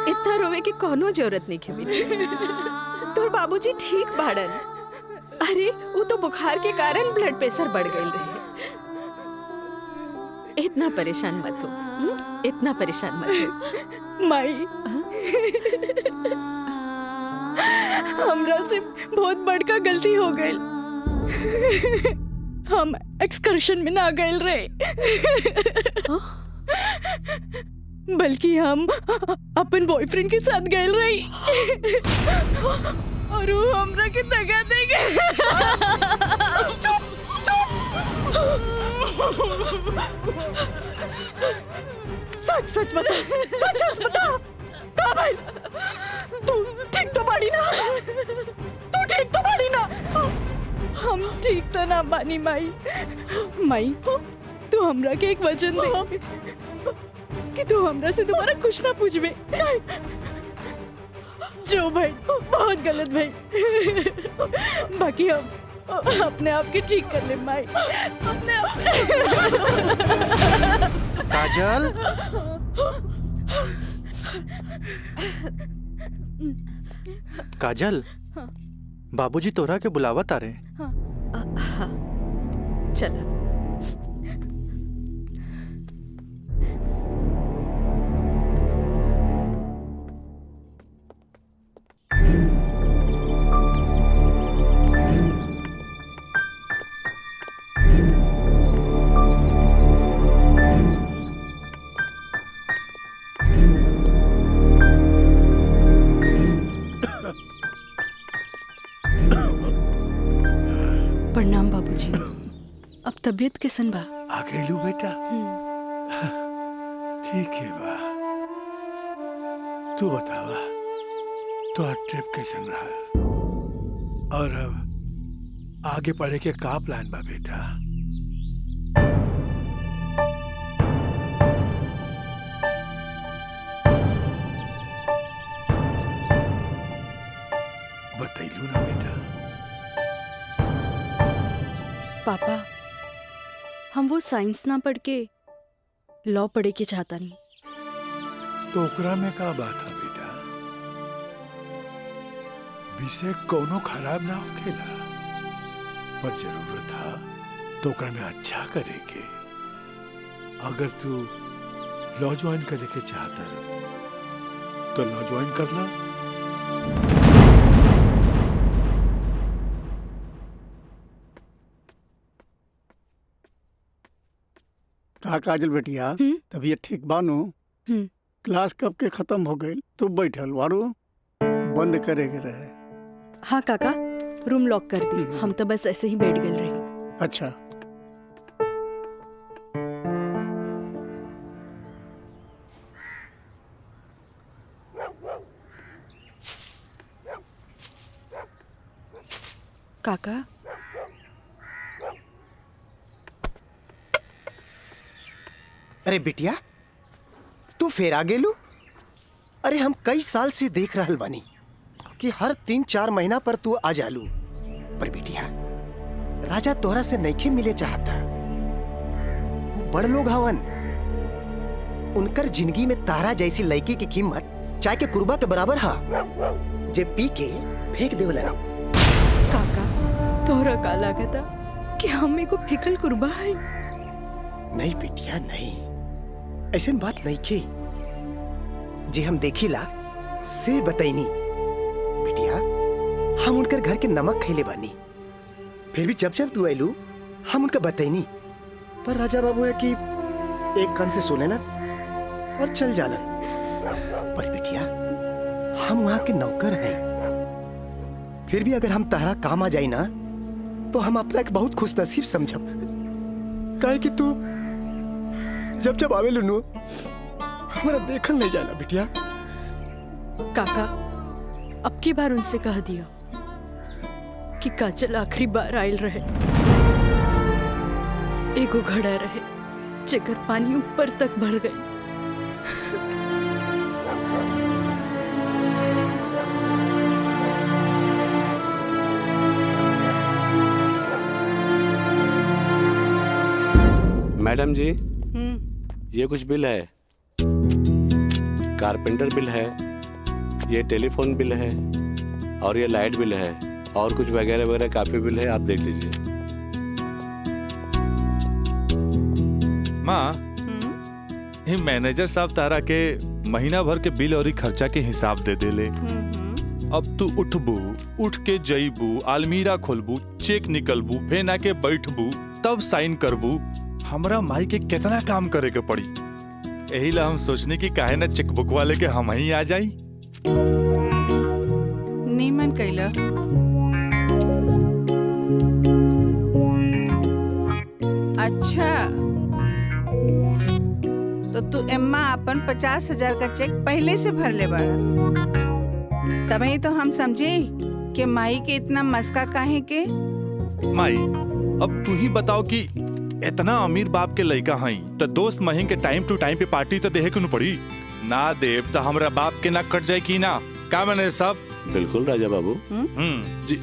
इतना रोवे के कोनो जरूरत नहीं है बेटी। तोर बाबूजी ठीक बाड़न। अरे वो तो बुखार के कारण ब्लड प्रेशर बढ़ गई रहे। इतना परेशान मत हो, इतना परेशान मत हो। माई हमरा से बहुत बड़का गलती हो गई। हम एक्सकर्शन में ना गए रहे, बल्कि हम अपन बॉयफ्रेंड के साथ गए रही और वो हमरा के दगा दे गए। सच सच बता, सच सच बता, का भाई तू ठीक तो बाड़ी ना? तू ठीक तो बाड़ी ना? हम ठीक तो ना बानी माई। माई तू हमरा के एक वचन दे कि तू हमरा से दोबारा कुछ ना पूछबे। जो भाई बहुत गलत भाई, बाकी हम अपने आप के ठीक कर ले माई, अपने आप। काजल, काजल, बाबूजी तोरा के बुलावत आ रहे। चलो। प्रणाम बाबूजी। अब तबीयत कैसन बा? आ गइलू बेटा? ठीक है बा। तू बतावा तो ट्रिप कैसन रहा और अब आगे पढ़े के का प्लान बा बेटा? बतैलू ना बेटा? पापा हम वो साइंस ना पढ़ के लॉ पढ़े के चाहता नहीं। तो ओकरा में का बात है बेटा? विषय कोनो खराब ना होखेला, पर जरूरत है तो ओकरा में अच्छा करे के। अगर तू लॉ ज्वाइन करे के चाहता रहो तो लॉ ज्वाइन कर ला। का काजल बेटिया, तबीयत ठीक बानू? क्लास कब के खत्म हो गई? तू बैठल वारू बंद करे के रहे। हाँ काका, रूम लॉक कर दी। हम तो बस ऐसे ही बैठ गए रही। अच्छा। काका अरे बिटिया, तू फेर आ गेलू? अरे हम कई साल से देख रहल बानी कि हर 3-4 महीना पर तू आ जालू। पर बिटिया, राजा तोहरा से नइखे मिले चाहता। वो बड़ लोग हवन, उनकर जिंदगी में तारा जैसी लड़की की कीमत चाय के कुर्बा के बराबर हा, जे पी के फेंक देवलन। काका तोहरा का लागता कि हमें को फिकल कुर्बा है? नहीं बिटिया नहीं, ऐसी बात नहीं की। जे हम देखिला से बताइनी बिटिया, हम उनकर घर के नमक खैले बानी। फिर भी जब जब तू आयलू हम उनका बताइनी, पर राजा बाबू है कि एक कान से सुने ना और चल जालन। पर बिटिया, हम वहां के नौकर हैं। फिर भी अगर हम तारा काम आ जाई ना तो हम अपना एक बहुत खुश नसीब समझब। काहे कि तू जब जब आवे लुनू हमारा देखल नहीं जाला बिटिया। काका अब की बार उनसे कह दियो कि काजल आखिरी बार आयल रहे, एगो घड़ा रहे जेकर पानी ऊपर तक भर गई। मैडम जी, ये कुछ बिल है। कारपेंटर बिल है, ये टेलीफोन बिल है, और ये लाइट बिल है, और कुछ वगैरह वगैरह काफी बिल है, आप देख लीजिए। माँ, ये मैनेजर साहब तारा के महीना भर के बिल और खर्चा के हिसाब दे देले। अब तू उठबू, उठ के जईबू, अलमीरा खोलबू, चेक निकलबू, फेन आके बैठबू, तब साइन करबू। हमरा माई के कितना काम करे के पड़ी। यही ला हम सोचने की काहे ना चेकबुक वाले के हम ही आ जाई। नीमन कैला। अच्छा, तो तू एम्मा अपन 50,000 का चेक पहले से भर ले बाड़ा। तभी तो हम समझे कि माई के इतना मस्का काहे के। माई, अब तू ही बताओ कि इतना अमीर बाप के लड़का हई तो दोस्त महीन के टाइम टू टाइम पे पार्टी तो देहे क्यों पड़ी। ना देव तो हमरा बाप के ना कट जाए की ना। का मैंने सब बिल्कुल राजा बाबू। जी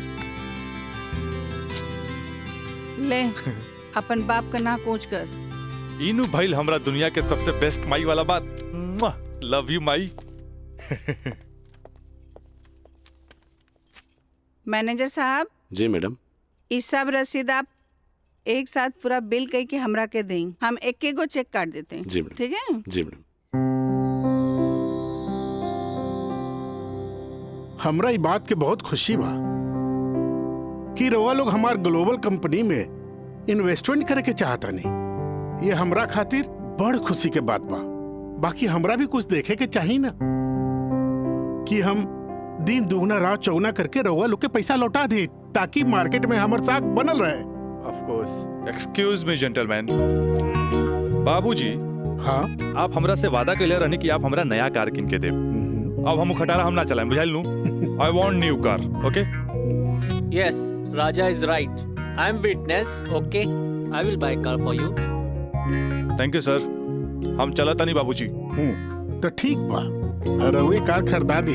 ले अपन बाप का ना कोच कर। इनू भाई हमरा दुनिया के सबसे बेस्ट माई वाला बात। Love you Mai. मैनेजर साहब। जी मैडम। इस सब रसीद आप एक साथ पूरा बिल कह के हमरा के दें। हम एक गो चेक काट देते हैं। जी मैडम। ठीक है। जी मैडम। हमरा ई बात के बहुत खुशी बा कि रवा लोग हमार ग्लोबल कंपनी में इन्वेस्टमेंट करे के चाहता नहीं। ये हमरा खातिर बड़ खुशी के बात बा। बाकी हमरा भी कुछ देखे के चाहिए ना कि हम दिन दुगना रात चौगुना करके रवा लोग के पैसा लौटा दे ताकि मार्केट में हमार साख बनल रहे। Of course. Excuse me gentleman. बाबूजी, हाँ, आप हमरा से वादा कैले रहनी कि आप हमरा नया कार किन के देब। अब हम खटारा हम ना चलाएं, बुझाइल नू। I want new car, okay? Yes, Raja is right. I am witness. Okay, I will buy car for you. Thank you sir. हम चलता नहीं बाबूजी। तो ठीक बा, रवे कार खरीदा दी।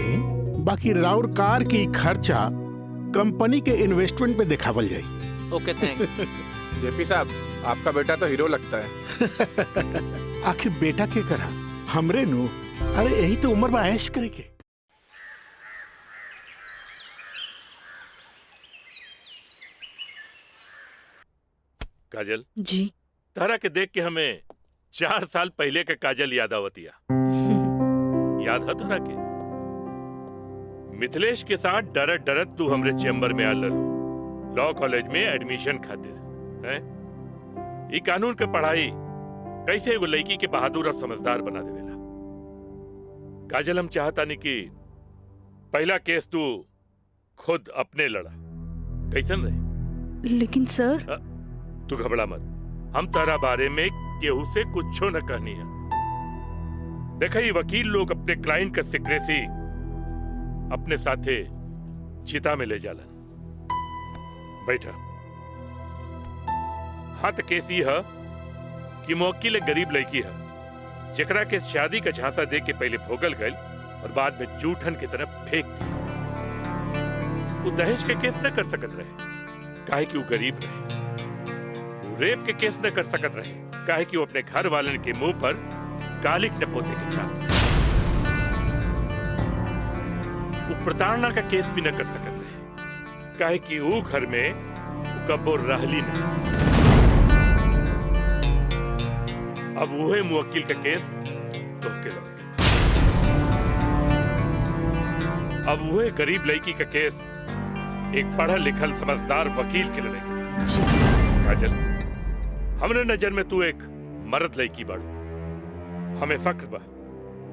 बाकी राउर कार की खर्चा कंपनी के इन्वेस्टमेंट पे दिखावल जाई। Okay, thanks. जेपी साहब, आपका बेटा तो हीरो लगता है। आखिर बेटा के करा हमरे नु। अरे यही तो उम्र में ऐश करे के। काजल जी। तारा के देख के हमें 4 साल पहले का काजल याद आवतिया। याद है तारा के? मिथिलेश के साथ डरत डरत तू हमरे चेम्बर में आ ललो लॉ कॉलेज में एडमिशन खातिर। हैं? ई कानून के पढ़ाई कैसे एगो लड़की के बहादुर और समझदार बना देवेला। काजल, हम चाहता नहीं कि पहला केस तू खुद अपने लड़ा। कैसन रहे? लेकिन सर। तू घबरा मत। हम तारा बारे में केहू से कुछो न कहनी है। देखा, ये वकील लोग अपने क्लाइंट का सिक्रेसी अपने साथे चिता में ले जालन। बैठा। हाँ, तो केस ये है कि मुवक्किल एक गरीब लड़की है जेकरा के शादी का झांसा दे के पहले भोगल गए और बाद में जूठन की तरफ फेंक दी। वो दहेज के केस न कर सकत रहे काहे कि वो गरीब रहे। वो रेप के केस न कर सकत रहे काहे कि वो अपने घर वाले के मुंह पर कालिक न पोते के चाहते। वो प्रताड़ना का केस भी न कर सकत रहे काहे कि वो घर में कब्बो रहली नहीं। अब वह मुवक्किल का केस तो के लड़े। अब वह गरीब लड़की का केस एक पढ़ा लिखल समझदार वकील के लड़ेगी। काजल, हमरे नजर में तू एक मर्द लड़की बाड़ू। हमें फख्र बा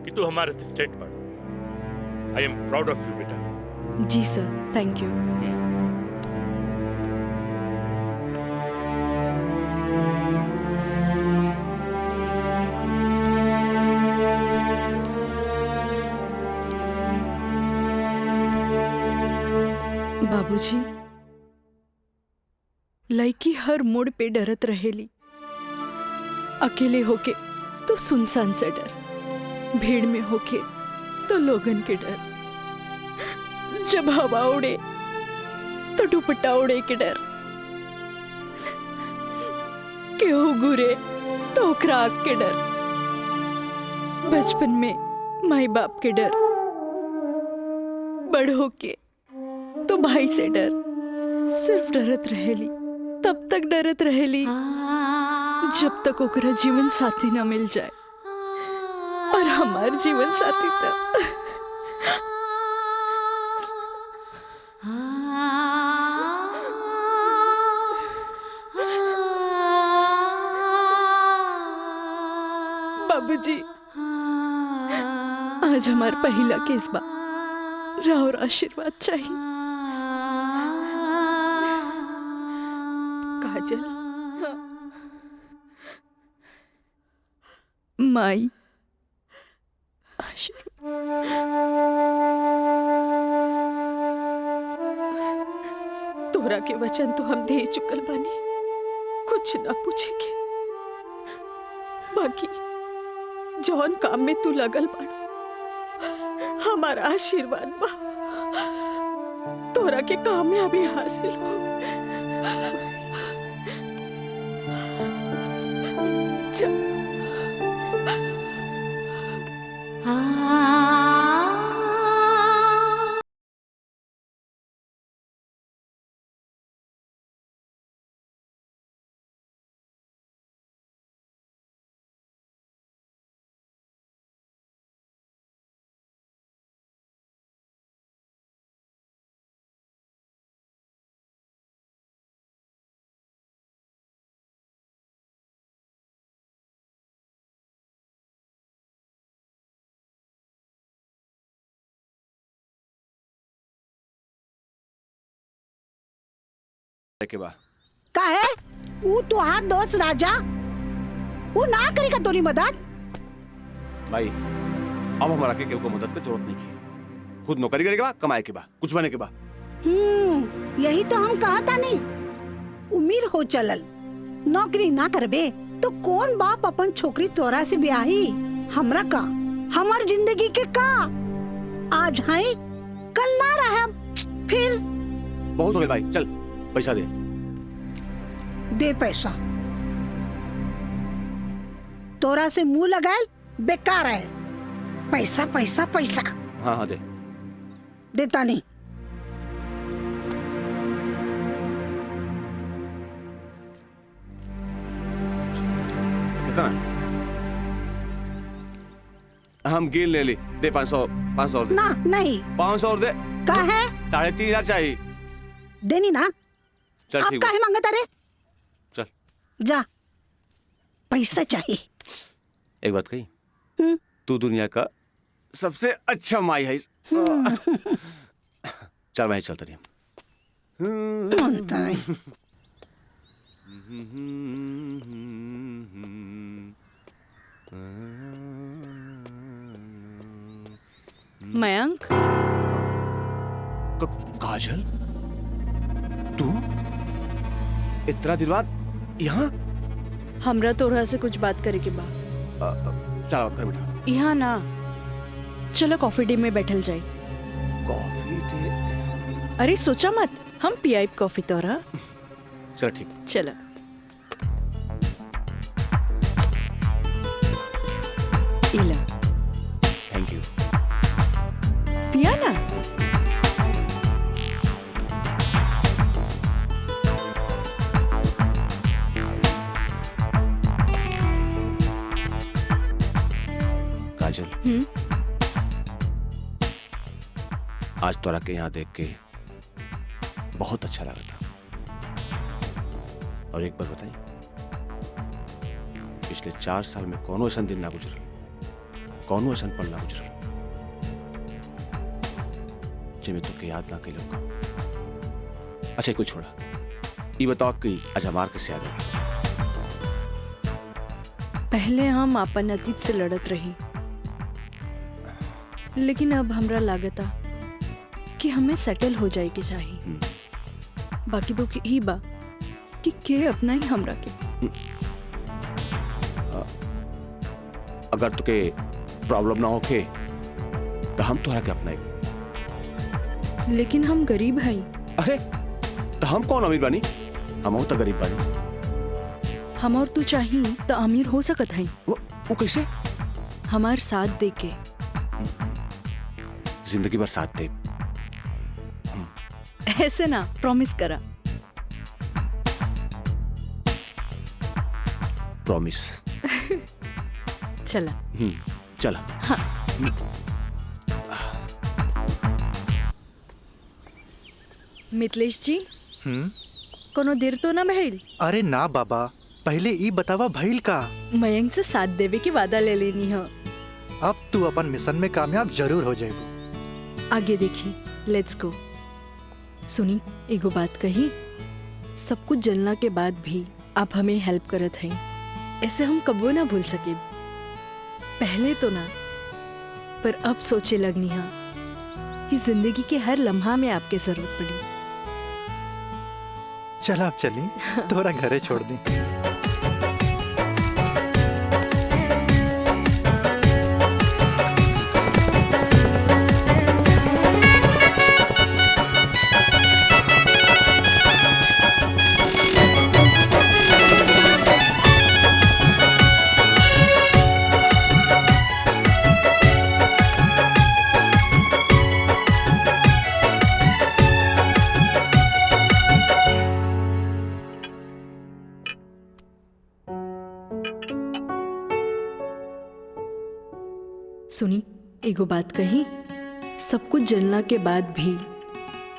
कि तू हमारे असिस्टेंट बाड़ू। आई एम प्राउड ऑफ यू बेटा। जी सर, थैंक यू। बाबूजी, लड़की हर मोड़ पे डरत रहेली। अकेले होके तो सुनसान से डर, भीड़ में होके तो लोगन के डर, जब हवा उड़े तो दुपट्टा उड़े के डर, केहू घुरे तो तो ओकरा आग के डर, बचपन में माई बाप के डर, बड़ होके तो भाई से डर, सिर्फ डरत रहेली, तब तक डरत रहेली जब तक ओकरा जीवन साथी ना मिल जाए। और हमार जीवन साथी तो बाबूजी, आज हमार पहला केस बा, राउर आशीर्वाद चाहिए। काजल, माई तोरा के वचन तो हम दे चुकल बानी, कुछ ना पूछेंगे। बाकी जौन काम में तू लगल बाड़ा, हमारा आशीर्वाद बा तोरा के कामयाबी हासिल हो। चल। के बा का है वो तो हाथ दोस्त राजा, वो ना करेगा तोरी मदद। भाई अब हमारा के केहू को मदद की जरूरत नहीं है, खुद नौकरी करे के बा, कमाए के बा, कुछ बने के बा। यही तो हम कहा था नहीं, उम्र हो चलल, नौकरी ना करबे तो कौन बाप अपन छोकरी तोरा से ब्याही। हमरा का, हमार जिंदगी के का, आज है कल ना रहे, फिर बहुत हो गए भाई, चल पैसा दे पैसा। तोरा से मुंह लगाए बेकार है, पैसा पैसा पैसा। हाँ हाँ दे। देता नहीं। कितना? हम गिन ले ली, दे 500 और दे। ना नहीं 500 और दे। का है? 3,500 चाहिए। देनी ना। चल अब ठीक काहे मांगता रे? चल जा, पैसा चाहिए। एक बात कही, तू दुनिया का सबसे अच्छा माई है। चल मैं चलता रही। मयंक, काजल, तू इतना दिन बाद यहाँ? हमरा तोरा से कुछ बात करे के बा। चलो कर बेटा। यहाँ ना, चलो कॉफी डे में बैठल जाए। Coffee day? अरे सोचा मत, हम पियाई कॉफी तोरा। चल ठीक। चलो। इला। Thank you. पिया ना। काजल, आज तोरा के यहाँ देख के बहुत अच्छा लगा था। और एक बार बताई, पिछले 4 साल में कौनो ऐसा दिन ना गुजरल, कौनो ऐसा पल ना गुजरल जिसमें तुके याद ना कैलो का। अच्छा कुछ छोड़ा, ये बताओ कि आज हमार कैसे याद है? पहले हम अपन अतीत से लड़त रही, लेकिन अब हमरा लागता कि हमें सेटल हो जाए के चाहिए। बाकी तो ही बा कि के अपना ही हमरा के। अगर तुके प्रॉब्लम ना होके तो हम तो है अपना ही। लेकिन हम गरीब हैं। अरे तो हम कौन अमीर बानी? हम तो गरीब बानी। हम और तू चाही तो अमीर हो सकत है। वो कैसे? हमार साथ दे के। जिंदगी भर साथ दे। ऐसे ना, प्रॉमिस करा। प्रॉमिस। चला। चला। हाँ। मितलेश जी, कोनो देर तो ना भइल? अरे ना बाबा, पहले ई बतावा भइल का? मयंक से साथ देवे की वादा ले लेनी है। अब तू अपन मिशन में कामयाब जरूर हो जाएगी। आगे देखी, लेट्स गो। सुनी, एगो बात कही, सब कुछ जलना के बाद भी आप हमें हेल्प करत हैं, ऐसे हम कबो ना भूल सके। पहले तो ना, पर अब सोचे लगनी है कि जिंदगी के हर लम्हा में आपके जरूरत पड़ी। चल आप चली, तोरा घरे छोड़ दी। सुनी, एगो बात कही, सब कुछ जलना के बाद भी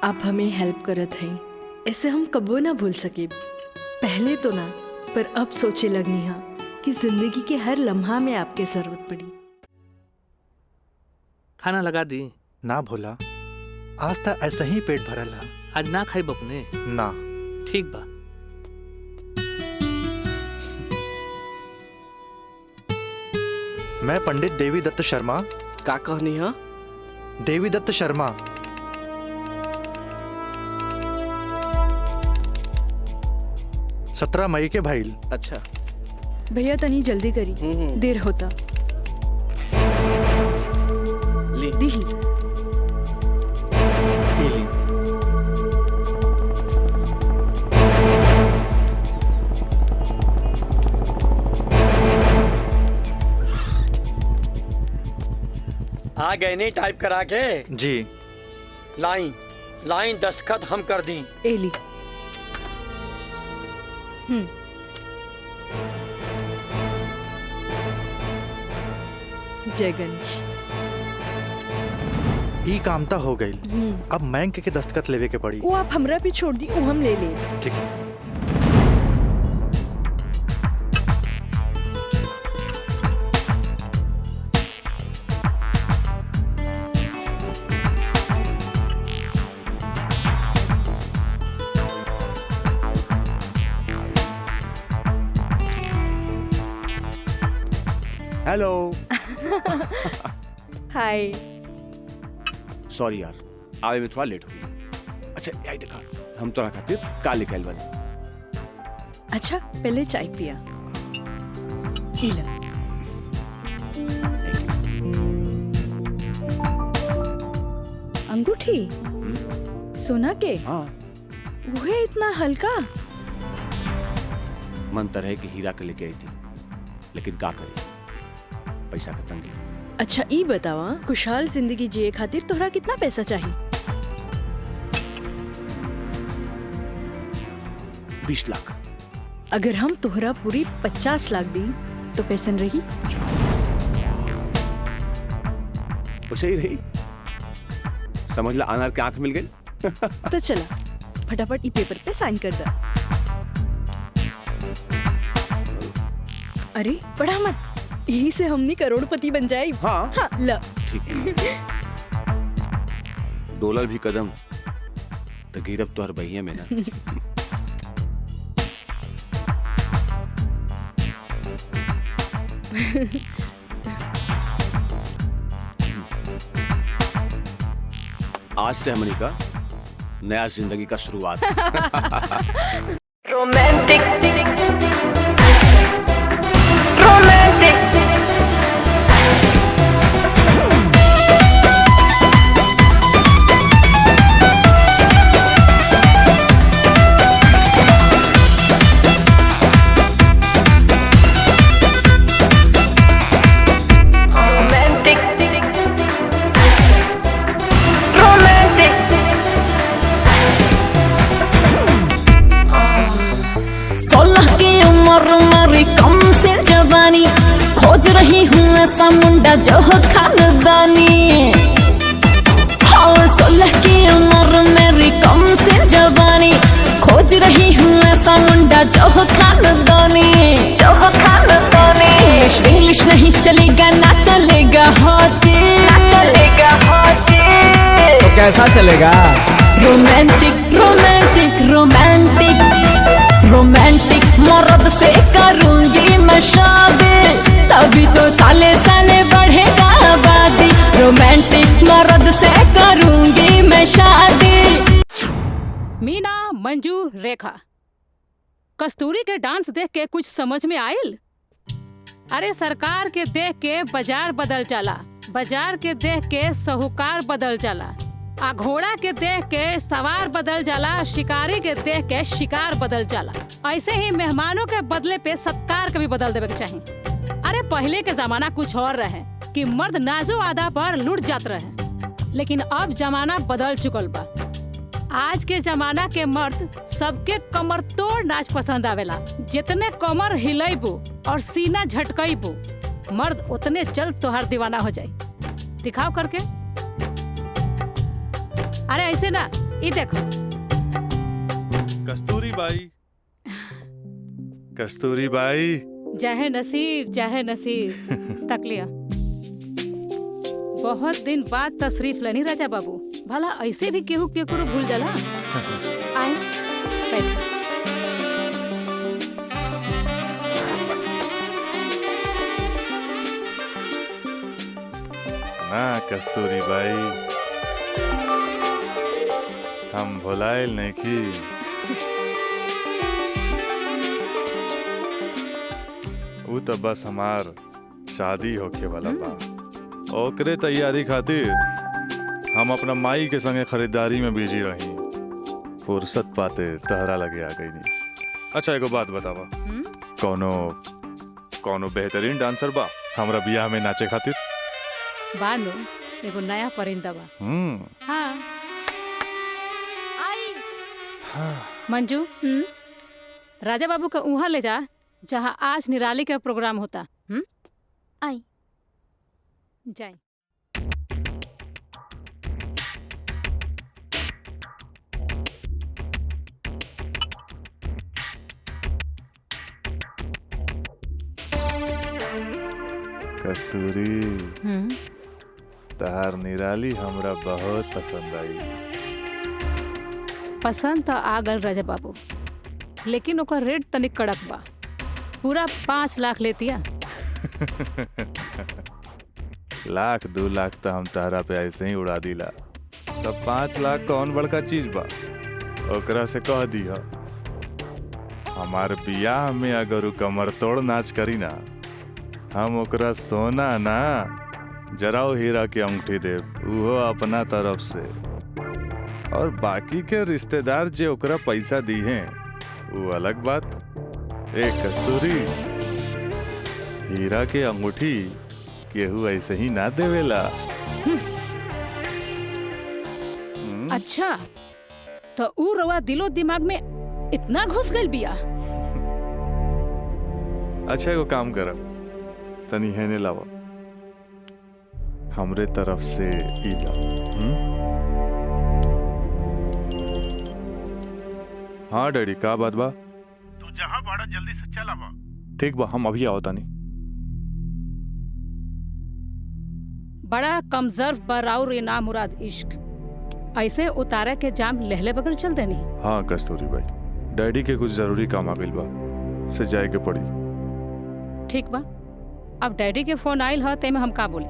आप हमें हेल्प करत हैं, ऐसे हम कबो ना भूल सके। पहले तो ना, पर अब सोचे लगनी है कि जिंदगी के हर लम्हा में आपके जरूरत पड़ी। खाना लगा दी? ना भोला, आज तक ऐसा ही पेट भरल है। आज ना खाई बपने? ना। ठीक बा। मैं पंडित देवी दत्त शर्मा। का कहनी है? देवी दत्त शर्मा। सत्रह मई के भाईल। अच्छा भैया तनी जल्दी करी, देर होता। ली। आ गए नहीं टाइप करा के? जी। लाइन दस्तखत हम कर दी। एली। जय गणेश। ई कामता हो गई। अब मयंक के दस्तखत लेवे के पड़ी। वो आप हमरा पे छोड़ दी, वो हम ले ले। ठीक है। हेलो। हाय। सॉरी यार, आवे में थोड़ा लेट हो गया। अच्छा यही देखा, हम तोरा खातिर काले कैल बने। अच्छा पहले चाय पिया। इला। अंगूठी सोना के? हाँ। वो है इतना हल्का? मन तो रहे कि हीरा के लेके आई थी, लेकिन का करे, पैसा का तंगी। अच्छा ई बतावा, खुशहाल जिंदगी जिए खातिर तोहरा कितना पैसा चाहिए? 20 लाख। अगर हम तोहरा पूरी 50 लाख दी तो कैसन रही? वैसे ही रही, समझ ला अनार के आंख मिल गई। तो चला फटाफट ई पेपर पे साइन कर दे। अरे पढ़ा मत, यही से हमनी करोड़पति बन जाए। हाँ ल। ठीक है। डॉलर भी कदम तो गिरब तो हर बहिया में ना। आज से हमनी का नया जिंदगी का शुरुआत। रोमांटिक उम्र मेरी कम से जवानी, खोज रही हूँ ऐसा मुंडा जो हो खानदानी। हाँ 16 की उम्र मेरी कम से जवानी, खोज रही हूँ ऐसा मुंडा जो हो खानदानी। इंग्लिश नहीं चलेगा, ना चलेगा हॉटी, तो कैसा चलेगा? रोमांटिक रोमांटिक रोमांटिक रोमांटिक मर्द से करूंगी मैं शादी, तभी तो साले साले बढ़ेगा आबादी। रोमांटिक मर्द से करूंगी मैं शादी। मीना, मंजू, रेखा, कस्तूरी के डांस देख के कुछ समझ में आयल? अरे सरकार के देख के बाजार बदल जाला, बाजार के देख के साहूकार बदल जाला, आ घोड़ा के देख के सवार बदल जाला, शिकारी के देख के शिकार बदल जाला। ऐसे ही मेहमानों के बदले पे सत्कार के भी बदल देवे के चाहिए। अरे पहले के जमाना कुछ और रहे कि मर्द नाजो आदा पर लुट जात रहे, लेकिन अब जमाना बदल चुकल बा। आज के जमाना के मर्द सबके कमर तोड़ नाच पसंद आवेला। जितने कमर हिलैबू और सीना झटकैबू, मर्द उतने जल्द तोहार दीवाना हो जाए। दिखाओ करके। अरे ऐसे ना, ये देखो। कस्तूरी बाई, कस्तूरी बाई। चाहे नसीब चाहे नसीब तक लिया। बहुत दिन बाद तशरीफ लेनी राजा बाबू। भला ऐसे भी केहू केकरो भूल जाला। आए बैठ। ना कस्तूरी बाई, हम भुलाइल नहीं की। वो तो बस हमार शादी होके वाला बा, ओकरे तैयारी खातिर हम अपना माई के संगे खरीदारी में बिजी रही। फुर्सत पाते तहरा लगे आ गई नहीं। अच्छा एगो बात बतावा, कौनो बेहतरीन डांसर बा हमरा बियाह में नाचे खातिर? बानो एगो नया परिंदा बा। हाँ। मंजू, राजा बाबू का उहाँ ले जा जहाँ आज निराली का प्रोग्राम होता। आई जाए। कस्तूरी, तहार निराली हमरा बहुत पसंद आई। पसंद तो आ गल राजा बाबू, लेकिन ओकर रेट तनिक कड़क बा। पूरा 5 लाख लेतिया। लाख 2 लाख तो हम तारा पे ऐसे ही उड़ा दिला, तब 5 लाख कौन बड़का चीज बा? ओकरा से कह दिया हमार बियाह में अगर कमर तोड़ नाच करी ना, हम ओकरा सोना ना जराओ हीरा के अंगूठी देव, उहो अपना तरफ से। और बाकी के रिश्तेदार जे ओकरा पैसा दी हैं वो अलग बात। एक कस्तूरी, हीरा के अंगूठी केहू ऐसे ही ना देवेला। अच्छा, तो ऊ रवा दिलो दिमाग में इतना घुस गई बिया। अच्छा एगो काम करब, तनी हेने लावा, हमरे तरफ से ई ला। हाँ डैडी, का बात बा? तू जहाँ बड़ा जल्दी से चल आवा। ठीक बा, हम अभी आवतानी। बड़ा कमजोर पर और ना मुराद इश्क, ऐसे उतारे के जाम लहले बगल चल देनी। हाँ कस्तूरी भाई, डैडी के कुछ जरूरी काम आ गइल बा, से जाए के पड़ी। ठीक बा, अब डैडी के फोन आइल ह, तेमे हम का बोली।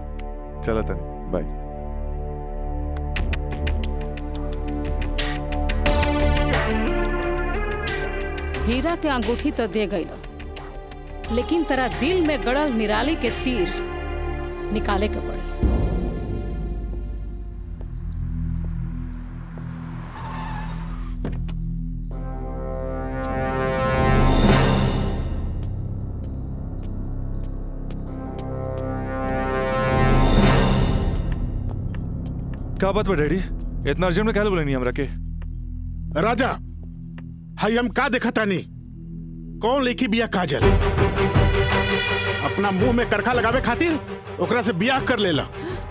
चला तनी, बाय। हीरा के अंगूठी तो दे गई, लेकिन तेरा दिल में गड़ल निराली के तीर निकाले के पड़ी। क्या बात बा डैडी, इतना अर्जेंट में क्या बोले नहीं हमरा के? राजा, हाई हम का देखा तानी? कौन लेखी बिया काजल अपना मुंह में करखा लगावे खातिर ओकरा से बियाह कर लेला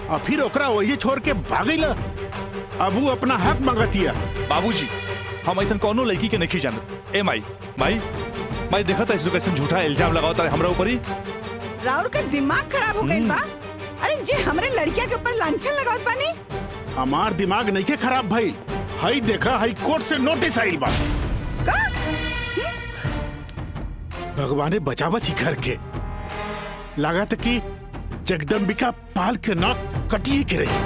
और फिर ओकरा वही छोड़ के भागेला। अब वो अपना हक मांगतिया। बाबूजी हम ऐसा कौनो लड़की के नहीं जानत। ए माई माई माई देखा था कैसे झूठा इल्जाम लगाता है हमरा ऊपर ही। राउर का दिमाग खराब हो गई बा। अरे जे हमरे लड़किया के ऊपर लांछन लगावत बानी। हमार दिमाग नहीं के खराब भाई। हाई देखा हाई कोर्ट से नोटिस आइल बा। भगवाने बचावा घर के लागत कि जगदम्बिका पाल के नाक कटिए के रही।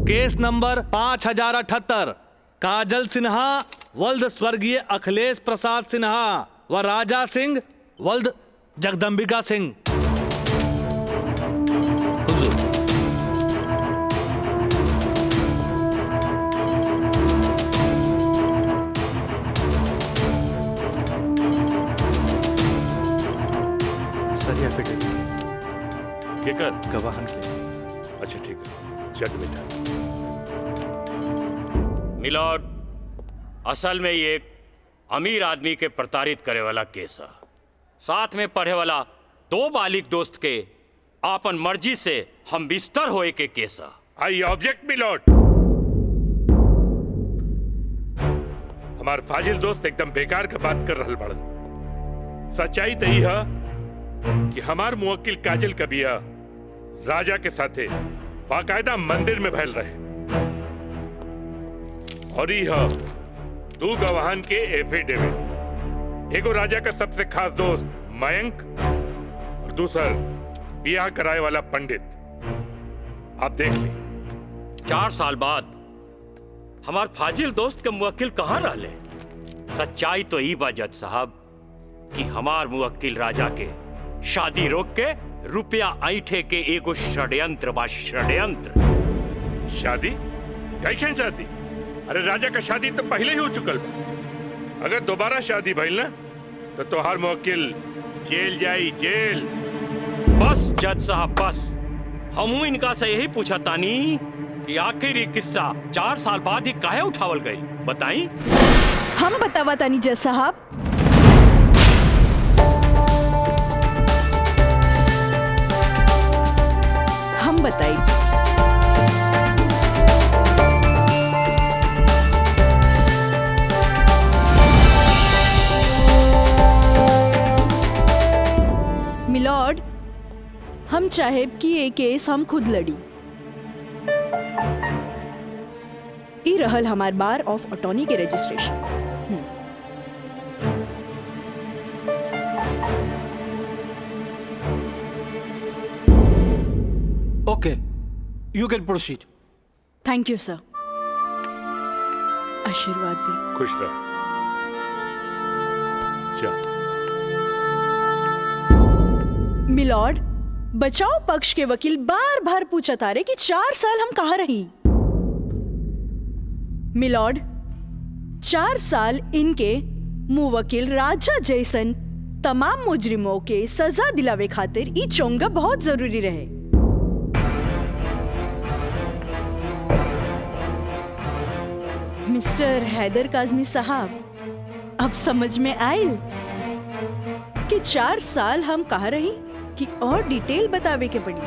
केस नंबर 5078 काजल सिन्हा वल्द स्वर्गीय अखिलेश प्रसाद सिन्हा व राजा सिंह वल्द जगदम्बिका सिंह। केकर गवाहन के। अच्छा ठीक है चल बेटा। मिलॉर्ड, असल में ये एक अमीर आदमी के प्रताड़ित करे वाला केस है। साथ में पढ़े वाला 2 बालिग दोस्त के आपन मर्जी से हम बिस्तर होए के केस है। I object milord. हमार फाजिल दोस्त एकदम बेकार का बात कर रहल बड़न। सच्चाई तो यह है कि हमार मुवक्किल काजल का बिया राजा के साथे बाकायदा मंदिर में भैल रहे और यह 2 गवाहन के एफिडेविट। एगो राजा का सबसे खास दोस्त मयंक और दूसर बियाह कराए वाला पंडित। आप देख ली। 4 साल बाद हमार फाजिल दोस्त के मुवक्किल कहाँ रहले। सच्चाई तो ई बा जज साहब कि हमार मुवक्किल राजा के शादी रोक के रुपया ऐठे के एगो षड्यंत्र बा। षड्यंत्र। शादी कैसन शादी? अरे राजा का शादी तो पहले ही हो चुकल बा। अगर दोबारा शादी भइल ना तो तोहार मुवक्किल जेल जाई जेल। बस जज साहब बस। हमू इनका से यही पूछा तानी कि आखिर ये किस्सा 4 साल बाद ही काहे उठावल गई बताई। हम बतावा तानी जज साहब। हम बताई। मिलॉर्ड, हम चाहे कि ये केस हम खुद लड़ी। ई रहल हमार बार ऑफ अटॉर्नी के registration. Okay, you can proceed. Thank you sir. आशीर्वाद दी। खुश रह। जा। मिलॉर्ड, बचाव पक्ष के वकील बार बार पूछा तारे कि 4 साल हम कहाँ रही। मिलॉर्ड, 4 साल इनके मुवक्किल राजा जैसन तमाम मुजरिमों के सजा दिलावे खातिर ई चोंगा बहुत जरूरी रहे। मिस्टर हैदर काज़मी साहब, अब समझ में आयल कि 4 साल हम कहाँ रही कि और डिटेल बतावे के पड़ी।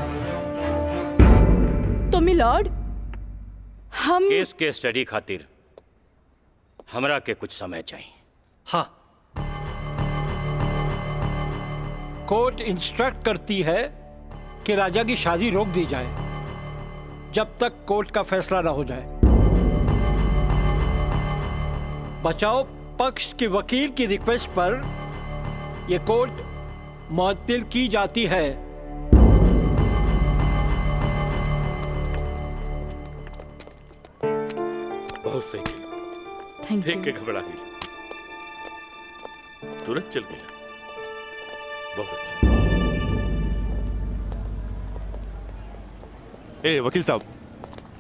तो मिलॉर्ड, हम केस के स्टडी खातिर हमरा के कुछ समय चाहिए। हाँ, कोर्ट इंस्ट्रक्ट करती है कि राजा की शादी रोक दी जाए जब तक कोर्ट का फैसला ना हो जाए। बचाव पक्ष के वकील की रिक्वेस्ट पर यह कोर्ट मुअत्तिल की जाती है। बहुत सही किया। देख के घबरा गई, तुरंत चल गया। बहुत अच्छा। ए वकील साहब,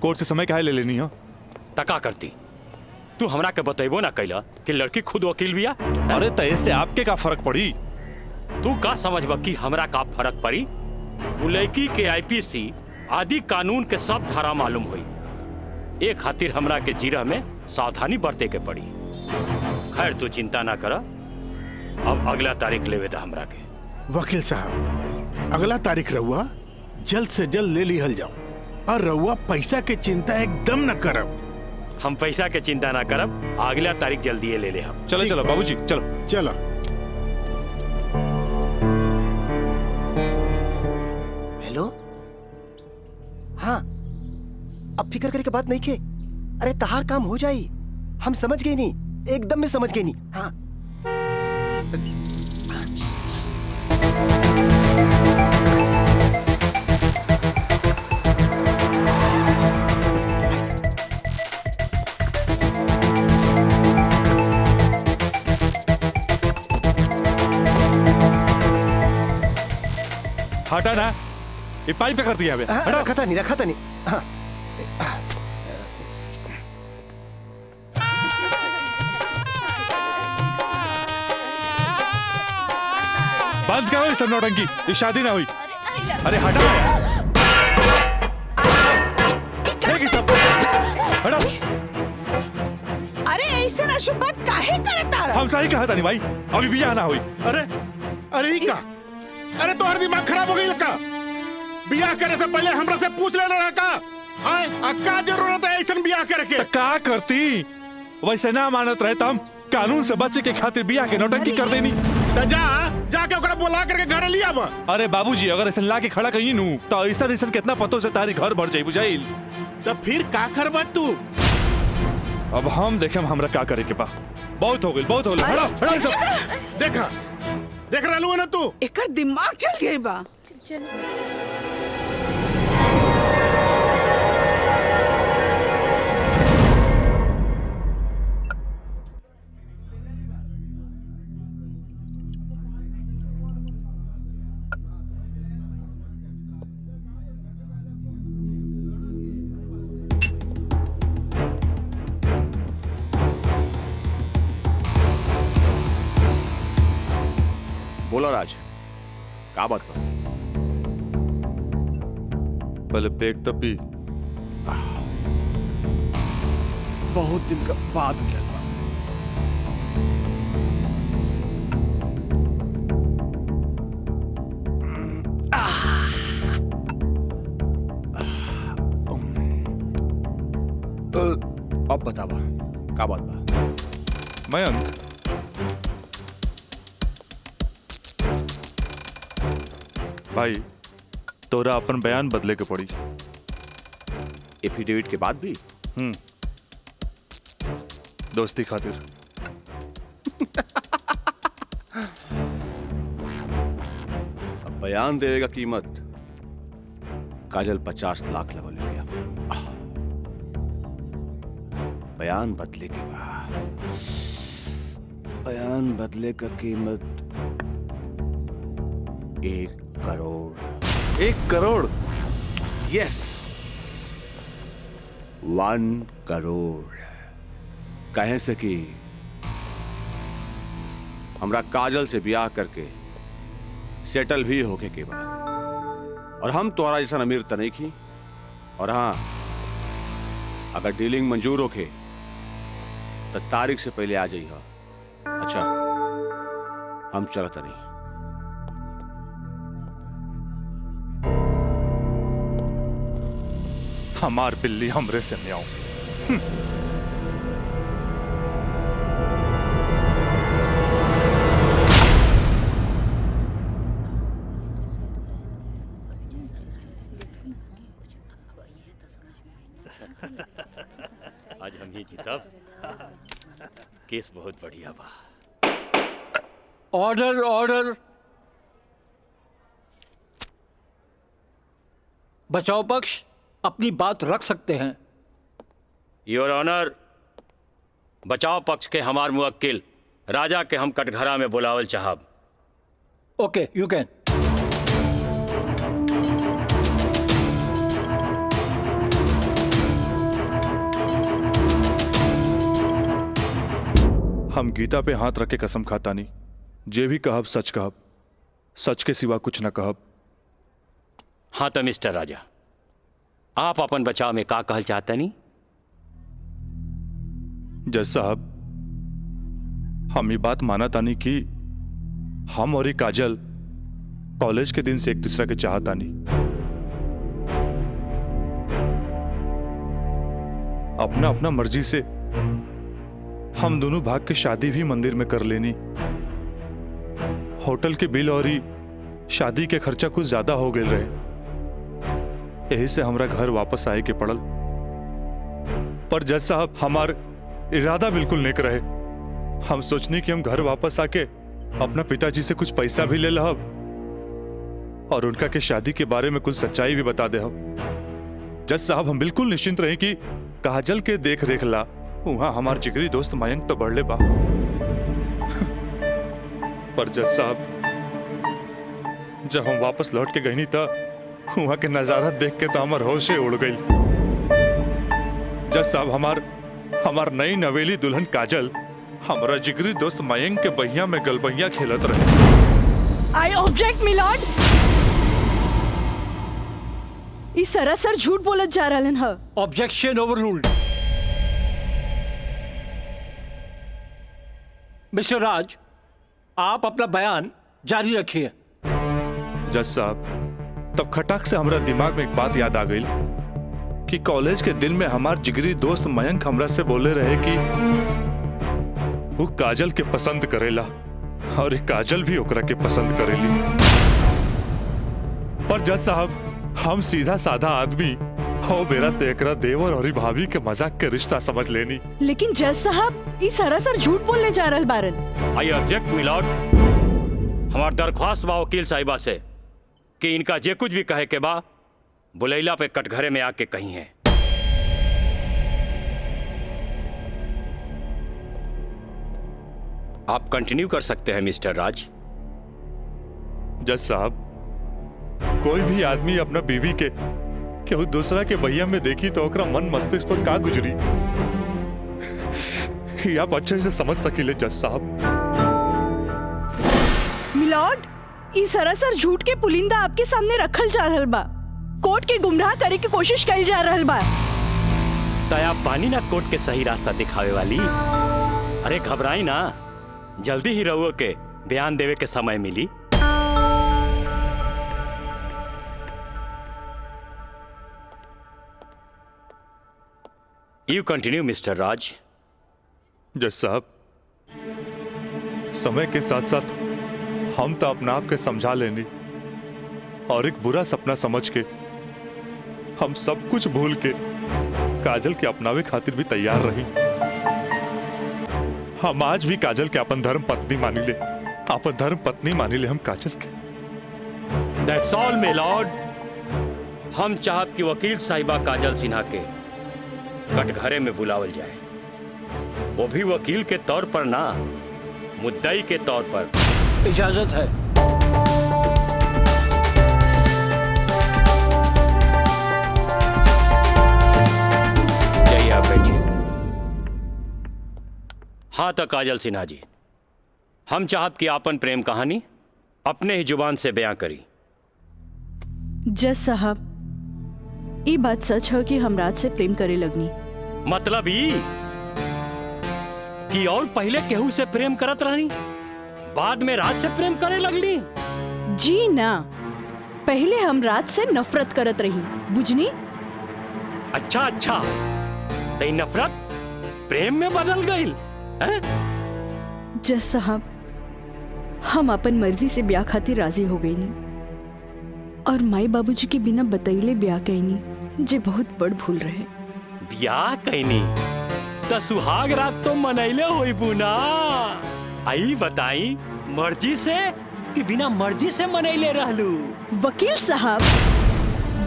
कोर्ट से समय काहे ले लेनी हो? तका करती तू हमरा के बतेबो ना कैला कि लड़की खुद वकील बिया। अरे तय से आपके का फर्क पड़ी? तू का समझबा कि हमरा का फर्क पड़ी? वो लड़की के आईपीसी आदि कानून के सब धारा मालूम हुई। एक खातिर हमरा के जीरा में सावधानी बरते के पड़ी। खैर तू चिंता ना करा, अब अगला तारीख लेवे था हमरा के। वकील साहब, अगला तारीख रहुआ जल्द से जल्द ले लिहल जाओ, और रहुआ पैसा के चिंता एकदम न करब। हम पैसा के चिंता ना करब, अगला तारीख जल्दी ले ले हम। चलो चलो बाबूजी, चलो चलो। हेलो, हाँ, अब फिक्र करे के बात नहीं के। अरे तहार काम हो जाई, हम समझ गए नहीं, एकदम में समझ गए नहीं। हाँ हटा ना, ये पाइप पे कर दिया। रखा था नहीं। हाँ। बंद करो इस नौटंकी, ये शादी ना हुई। अरे हटा यार, सब हटा। अरे ऐसे ना शुभ बात काहे करता रहा? हम सही कहा था नहीं भाई, अभी भी आना हुई। अरे ही का? अरे तो हर दिमाग खराब हो गई लड़का। बियाह करे से पहले हमरा से पूछ लेना रहा का? का जरूरत है ऐसा बियाह करे के? का करती? वैसे ना मानत रहे हम कानून से बच्चे के खातिर बियाह के नौटंकी कर देनी। जाके ओकरा बुला करके घर लिया बा। अरे बाबूजी, अगर ऐसा ला के खड़ा कहीं नू तो ऐसा कितना पतों से तारी घर भर जाई बुझाइल। तो फिर का करबा तू? अब हम देखे हमरा का करे के बा। बहुत हो गई, बहुत हो गई। हड़ा सब देखा, देख रहलू ना तू? एकर दिमाग चल गई बा। बोलो राज, का बात पर? पहले पेट तो पी। बहुत दिन का बाद मिला। अब बतावा का बात बा? मयंक, भाई तोरा अपन बयान बदले के पड़ी। एफिडेविट के बाद भी? दोस्ती खातिर। अब बयान देने का कीमत काजल 50 लाख लगो ले गया। बयान बदले के बाद बयान बदले का कीमत 1 करोड़। 1 करोड़? यस, 1 करोड़। कहे से कि हमरा काजल से ब्याह करके सेटल भी होके के बाद, और हम तोरा जैसा अमीर त नहीं की। और हाँ, अगर डीलिंग मंजूर होके तो तारीख से पहले आ जाइए। अच्छा, हम चलत नहीं। हमार बिल्ली हमरे से म्याऊं। आज हम ही जीतब। केस बहुत बढ़िया बा। Order order. बचाव पक्ष अपनी बात रख सकते हैं। योर ऑनर, बचाव पक्ष के हमार मुवक्किल राजा के हम कटघरा में बुलावल चाहब। ओके, यू कैन। हम गीता पे हाथ रख के कसम खाता नहीं, जे भी कहब सच कहब, सच के सिवा कुछ न कहब। हाँ तो मिस्टर राजा, आप अपन बचाव में का कहल चाहते नहीं? जज साहब, हम ये बात माना तानी कि हम और ये काजल कॉलेज के दिन से एक दूसरा के चाहतानी। अपना अपना मर्जी से हम दोनों भाग के शादी भी मंदिर में कर लेनी। होटल के बिल और ही शादी के खर्चा कुछ ज्यादा हो गए रहे, यही से हमरा घर वापस आए के पड़ल। पर जज साहब हमार इरादा बिल्कुल नेक रहे। हम सोचनी कि हम घर वापस आके अपना पिताजी से कुछ पैसा भी ले लहब और उनका के शादी के बारे में कुछ सच्चाई भी बता दे। जज साहब हम बिल्कुल निश्चिंत रहे कि काजल के देख रेख ला वहां हमार जिगरी दोस्त मयंक तो बढ़ले बा। पर जज साहब जब हम वापस लौट के गई था वहां के नजारा देख के तो हमार होशे उड़ गई। जज साहब हमार नई नवेली दुल्हन काजल हमारा जिगरी दोस्त मयंक के बहिया में गलबहिया खेलत रहे। आई ऑब्जेक्ट मिलॉर्ड। इस सरासर झूठ बोलत जा रहलन ह। Objection overruled. मिस्टर राज, आप अपना बयान जारी रखिए। जज साहब तब खटाक से हमारा दिमाग में एक बात याद आ गई कि कॉलेज के दिन में हमार जिगरी दोस्त मयंक हमरा से बोले रहे कि वो काजल के पसंद करेला और ये काजल भी ओकरा के पसंद करेली। पर जज साहब हम सीधा साधा आदमी हो मेरा तेकरा देवर और भाभी के मजाक के रिश्ता समझ लेनी। लेकिन जज साहब इस सरासर झूठ बोलने जा रहल बारन। I object milord. हमार दरख्वास्त बा वकील साहिबा से कि इनका जे कुछ भी कहे के बा बुलैला पे कटघरे में आके कही है। आप कंटिन्यू कर सकते हैं मिस्टर राज। जज साहब कोई भी आदमी अपना बीवी के केहू दूसरा के बहिया में देखी तो ओकरा मन मस्तिष्क पर का गुजरी ये आप अच्छे से समझ सकीले जज साहब। मिलॉर्ड इस सरासर झूठ के पुलिंदा आपके सामने रखल जा रहल बा। कोर्ट के गुमराह करे की कोशिश कइल जा रहल बा। तया पानी ना कोर्ट के सही रास्ता दिखावे वाली। अरे घबराई ना, जल्दी ही रहुओ के बयान देवे के समय मिली। यू कंटिन्यू मिस्टर राज। जज साहब समय के साथ साथ हम तो अपना आप के समझा लेनी और एक बुरा सपना समझ के हम सब कुछ भूल के काजल के अपनावे खातिर भी तैयार रही। हम आज भी काजल के अपन धर्म पत्नी मानी ले, अपन धर्म पत्नी मानी ले हम काजल के। That's all my Lord. हम चाहत कि वकील साहिबा काजल सिन्हा के कटघरे में बुलावल जाए, वो भी वकील के तौर पर ना, मुद्दई के तौर पर। इजाजत है। जाइए आप बैठिए। हाँ तो काजल सिन्हा जी, हम चाहत कि आपन प्रेम कहानी अपने ही जुबान से बयां करी। जज साहब ये बात सच है कि हम राज से प्रेम करे लगनी। मतलब ई कि और पहले केहू से प्रेम करत रहनी, बाद में राज से प्रेम करे लगली? जी ना, पहले हम राज से नफरत करत रही, बुझनी? अच्छा अच्छा, तो नफरत प्रेम में बदल गई? जज साहब हम अपन मर्जी से ब्याह खातिर राजी हो गई नी और माई बाबूजी के बिना बतैले ब्याह कैनी, जे बहुत बड़ भूल रहे। ब्याह कैनी तो सुहाग रात तो मनैले होई बुना। आई बताई मर्जी से कि बिना मर्जी से मनैले रहलू? वकील साहब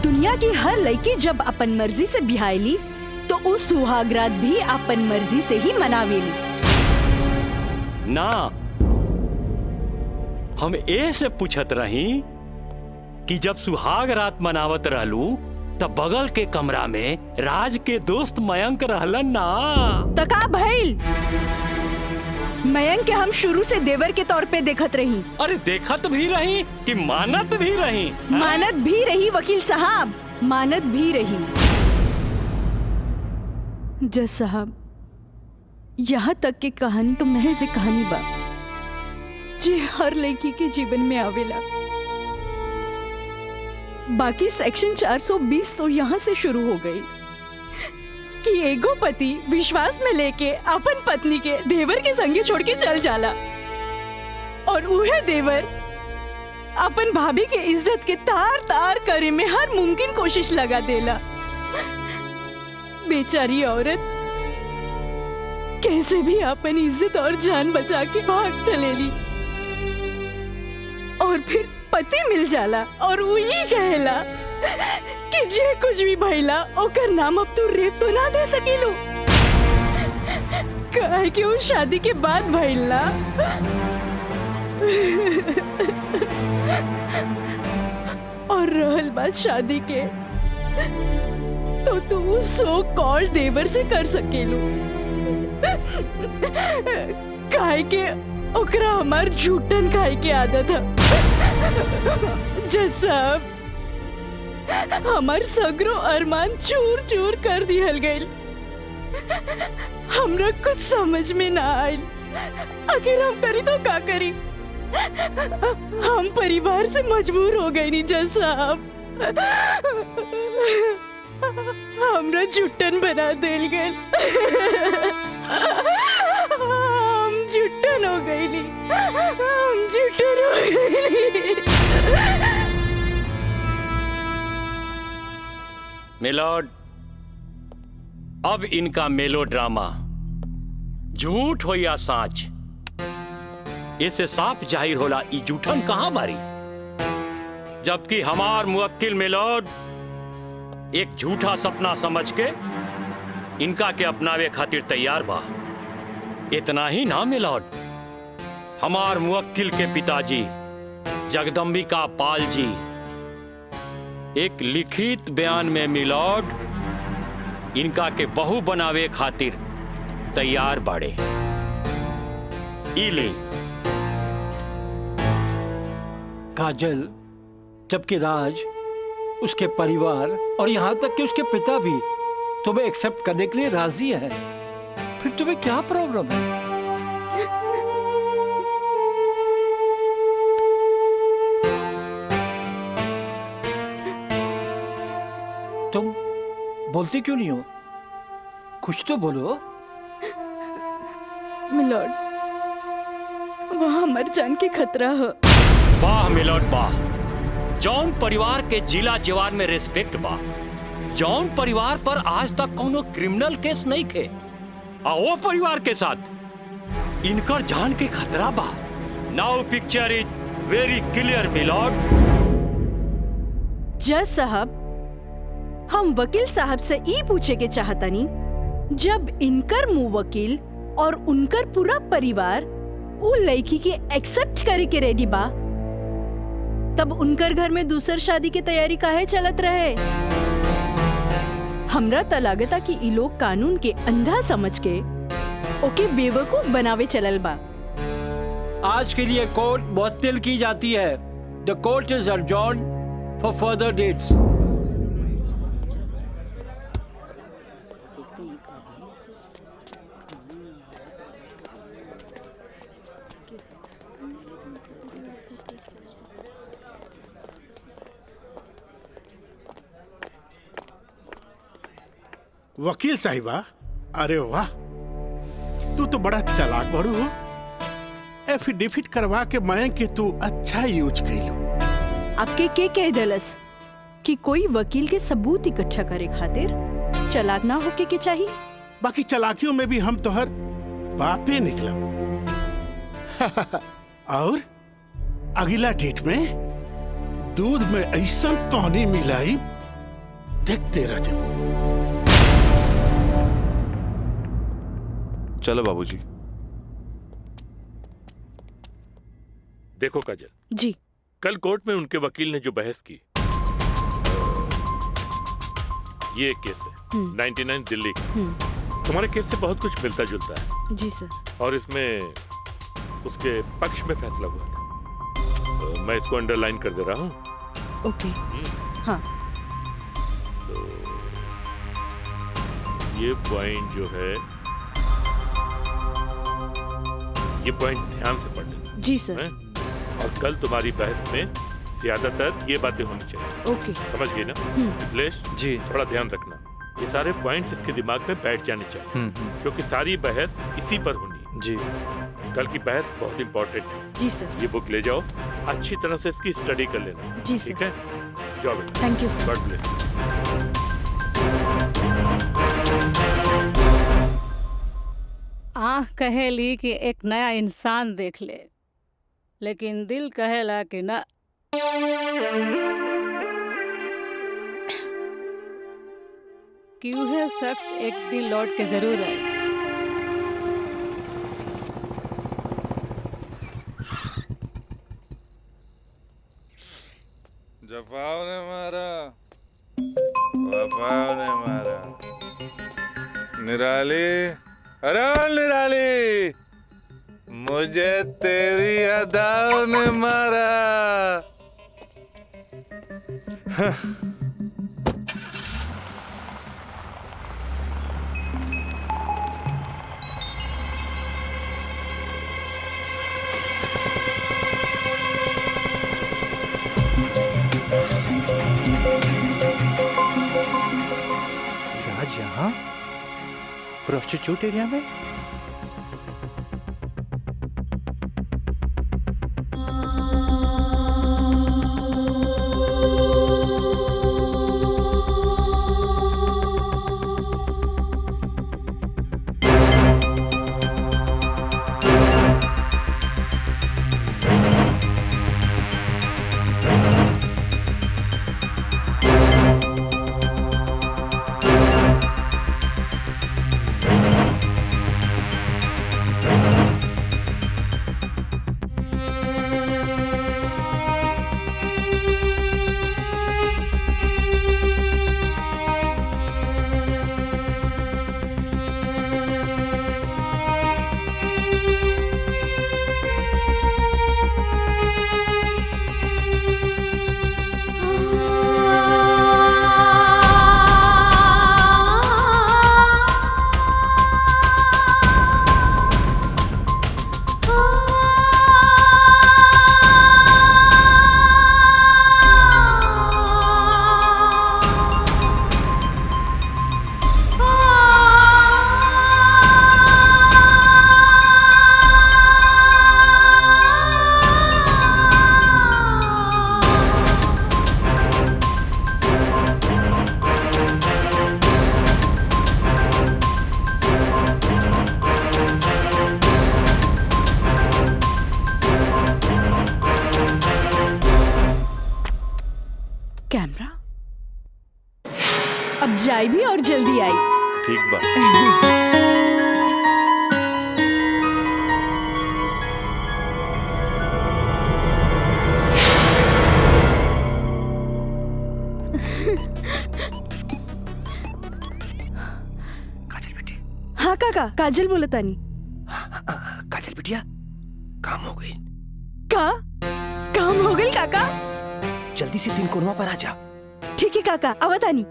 दुनिया की हर लड़की जब अपन मर्जी से बिहाईली तो उस सुहाग रात भी अपन मर्जी से ही मनावेली ना। हम ए से पूछत रही कि जब सुहाग रात मनावत रहलू तब बगल के कमरा में राज के दोस्त मयंक रहलन ना। तका भइल मयंक के हम शुरू से देवर के तौर पे देखत रही। अरे देखत भी रही कि मानत भी रही? मानत भी रही वकील साहब, मानत भी रही। जज साहब यहाँ तक के कहानी तो महज एक कहानी बा जे हर लड़की के जीवन में आवेला। बाकी सेक्शन 420 तो यहाँ से शुरू हो गई कि एगो पति विश्वास में लेके अपन पत्नी के देवर के संगे छोड़ के चल जाला और उहे देवर अपन भाभी के इज्जत के तार तार करे में हर मुमकिन कोशिश लगा देला। बेचारी औरत कैसे भी अपन इज्जत और जान बचा के भाग चलेली और फिर पति मिल जाला और वही कहला कि जे कुछ भी भइला ओकर नाम अब तू रेप तो ना दे सकेलू, काहे कि वो शादी के बाद भइला। और रहल बात शादी के तो तू सो कॉल देवर से कर सकेलू, काहे के ओकरा हमार झूठन खाए के आदत है। जैसा हमार सगरो अरमान चूर चूर कर दिहल गइल। हमरा कुछ समझ में ना आइल, आखिर हम करी तो का करी। हम परिवार से मजबूर हो गए नी जैसा हमरा झुट्टन बना देल गए। हम झुट्टन हो गई नी, हम झुट्टन हो गई। मिलॉर्ड, अब इनका मेलोड्रामा झूठ हो या साच, इससे साफ जाहिर होला ई झूठन कहां बारी। जबकि हमार मुवक्किल मिलॉर्ड एक झूठा सपना समझ के इनका के अपनावे खातिर तैयार बा। इतना ही ना मिलॉर्ड, हमार मुवक्किल के पिताजी जगदम्बिका पाल जी एक लिखित बयान में मिलॉर्ड इनका के बहू बनावे खातिर तैयार बाड़े। इले काजल, जबकि राज, उसके परिवार और यहाँ तक कि उसके पिता भी तुम्हें एक्सेप्ट करने के लिए राजी है, फिर तुम्हें क्या प्रॉब्लम है? तुम बोलती क्यों नहीं हो? कुछ तो बोलो। मिलॉर्ड, वहाँ मर जान के खतरा है। वाह मिलॉर्ड वाह, जौन परिवार के जिला जवान में रिस्पेक्ट बा, जौन परिवार पर आज तक कोनो क्रिमिनल केस नहीं थे, आ वो परिवार के साथ इनकर जान के खतरा बा। Now picture is very clear milord. जज साहब, हम वकील साहब से ई पूछे के चाहतनी, जब इनकर मुवक्किल और उनकर पूरा परिवार वो लड़की के एक्सेप्ट करे के रेडी बा, तब उनकर घर में दूसर शादी की तैयारी काहे चलत रहे? हमरा त लागता कि ई लोग कानून के अंधा समझ के ओके बेवकूफ बनावे चलल बा। आज के लिए कोर्ट मुअत्तल की जाती है। The court is adjourned for further dates. वकील साहिबा, अरे वाह, तू तो बड़ा चालाक बड़ू हो। एफिडेविट करवा के मैं के तू अच्छा यूज कैलू। आपके के कह दलस कि कोई वकील के सबूत इकट्ठा करे खातिर चालाक ना होके के चाहिए। बाकी चालाकियों में भी हम तोहर बापे निकला। और अगला डेट में दूध में ऐसा पानी मिलाई, देखते रह जाओ। चलो बाबूजी। देखो काजल जी, कल कोर्ट में उनके वकील ने जो बहस की, ये एक केस है 99 दिल्ली का। तुम्हारे केस से बहुत कुछ मिलता जुलता है। जी सर। और इसमें उसके पक्ष में फैसला हुआ था। मैं इसको अंडरलाइन कर दे रहा हूँ। ओके। हाँ। तो ये पॉइंट जो है ये पॉइंट ध्यान से पढ़ लेना। जी सर। हैं? और कल तुम्हारी बहस में ज्यादातर ये बातें होनी चाहिए। ओके। समझ गई ना मिथिलेश? जी। थोड़ा ध्यान रखना, ये सारे पॉइंट्स इसके दिमाग में बैठ जाने चाहिए, क्योंकि सारी बहस इसी पर होनी है। जी। कल की बहस बहुत इंपॉर्टेंट है। जी सर। ये बुक ले जाओ, अच्छी तरह से इसकी स्टडी कर लेना। जी सर। ठीक है, जाओ बेटा। Thank you sir. God bless. आँख कहेली कि एक नया इंसान देख ले, लेकिन दिल कहेला कि न। कि वह शख्स एक दिन लौट के जरूर आए। जफाव ने मारा, वफाव ने मारा। निराली, अरे निराली, मुझे तेरी अदाओं ने मारा। राज यहाँ प्रोस्टिट्यूट एरिया में? कैमरा अब जाए भी और जल्दी आई। ठीक बात। हाँ काका, काजल बोलतानी। काजल बिटिया, काम हो गई। काम हो गई काका? जल्दी से 3 कोनवा पर आ जा। ठीक है काका, आवतानी।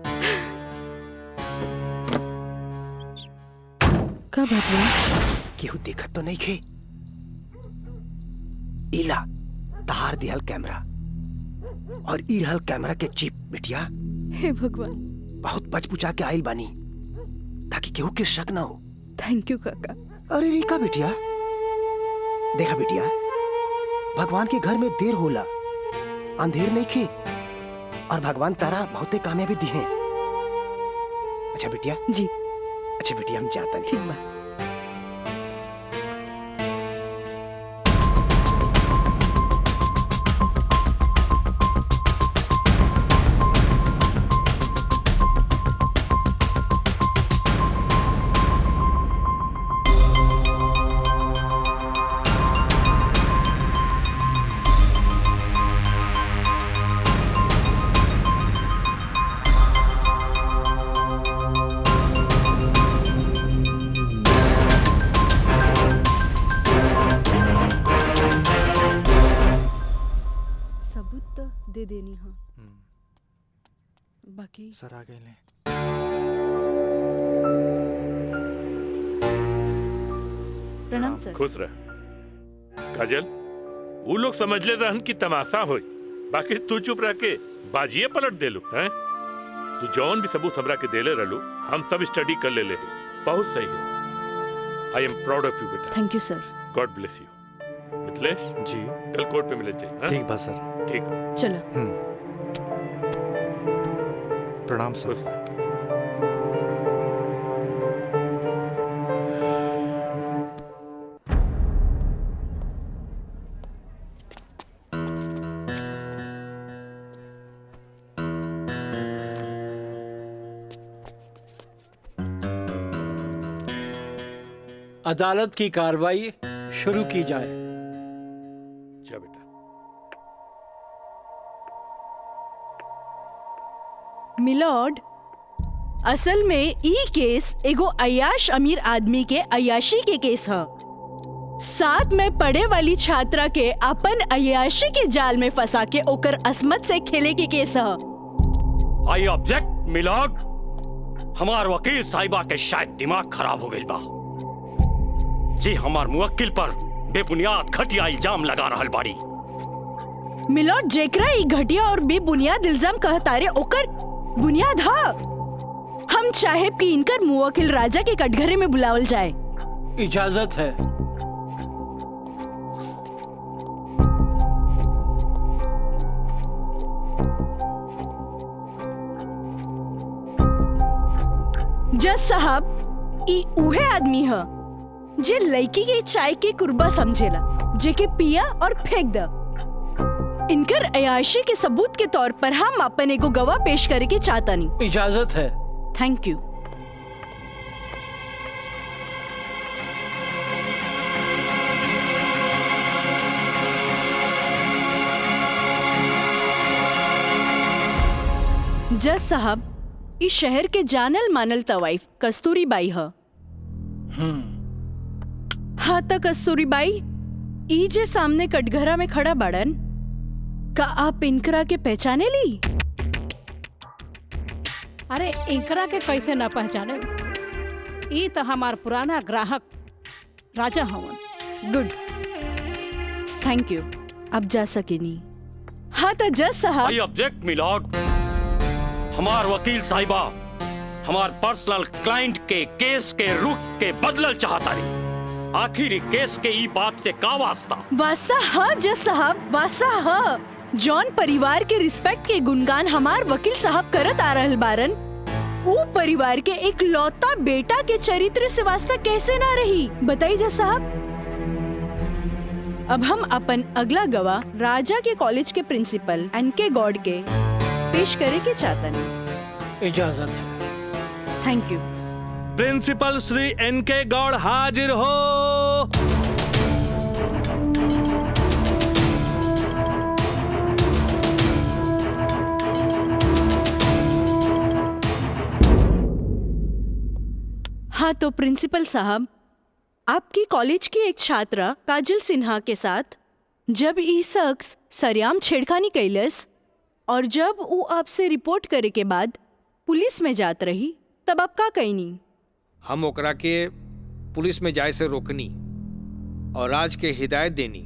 का बात है? केहू देखत तो नहीं खे? इला तार दिहल कैमरा और ई रहल कैमरा के चिप। बिटिया हे भगवान, बहुत बचबुचा के आइल बानी ताकि केहू के शक ना हो। थैंक यू काका। अरे रिका बिटिया, देखा बिटिया, भगवान के घर में देर होला, अंधेर नहीं खे, और भगवान तारा बहुते कामयाबी दी है। अच्छा बिटिया जी। अच्छा बिटिया, हम जाता नहीं। ठीक बा। दे देनी। हाँ बाकी सर आ गए। प्रणाम सर। खुश रह। काजल, वो लोग समझ ले रहन कि तमाशा होई, बाकी तू चुप रह के बाजिए पलट देलू हैं। तू जौन भी सबूत हमरा के देले रहलू, हम सब स्टडी कर ले बहुत सही है। I am proud of you बेटा। Thank you sir. God bless you. Mithilesh ji, कल कोर्ट पे मिले जाए। ठीक बा सर। ठीक है। चलो। प्रणाम सर। अदालत की कार्रवाई शुरू की जाए। जा बेटा। मिलॉर्ड, असल में ई केस एगो अय्याश अमीर आदमी के अय्याशी के केस है। साथ में पढ़े वाली छात्रा के अपन अय्याशी के जाल में फंसा के ओकर असमत से खेले के केस है। I object milord. हमार वकील साहिबा के शायद दिमाग खराब हो गई बा जी। हमार मुवक्किल पर बेबुनियाद घटिया इल्जाम लगा रहल बाड़ी। मिलॉर्ड, जेकरा ई घटिया और बेबुनियाद इल्जाम कहतारे ओकर बुनियाद हा। हम चाहे कि इनकर मुवक्किल राजा के कटघरे में बुलावल जाए। इजाजत है। जज साहब, ई उहे आदमी है जे लड़की के चाय के कुर्बा समझेला, जेके पिया और फेंक द। इनकर अयाशी के सबूत के तौर पर हम अपन एगो गवाह पेश करे के चाहतानी। इजाजत है। Thank you. जज साहब, इस शहर के जानल मानल तवाइफ कस्तूरी बाई है। हाँ तो कस्तूरी बाई, ई जे सामने कटघरा में खड़ा बाड़न, का आप इनकरा के पहचाने ली? अरे इनकरा के कैसे ना पहचाने? ई तो हमार पुराना ग्राहक राजा हवन। Good, thank you. अब जा सकेनी। हाँ तो जज साहब। I object milord. हमार वकील साहिबा हमार पर्सनल क्लाइंट के केस के रुख के बदलल चाहता रही। आखिर केस के ई बात से का वास्ता? वास्ता हा जज साहब, वास्ता हा। जॉन परिवार के रिस्पेक्ट के गुणगान हमार वकील साहब करत आ रहल बारन, वो परिवार के एक लौता बेटा के चरित्र से वास्ता कैसे ना रही? बताइए जज साहब। अब हम अपन अगला गवाह राजा के कॉलेज के प्रिंसिपल एनके गॉड के पेश करे के चाहता नहीं। इजाजत है। Thank you. प्रिंसिपल श्री एनके गौड़ हाजिर हो। हाँ तो प्रिंसिपल साहब, आपकी कॉलेज की एक छात्रा काजल सिन्हा के साथ जब ई शख्स सरेआम छेड़खानी कैलस और जब वो आपसे रिपोर्ट करे के बाद पुलिस में जात रही, तब आप का कहनी? हम ओकरा के पुलिस में जाए से रोकनी और राज के हिदायत देनी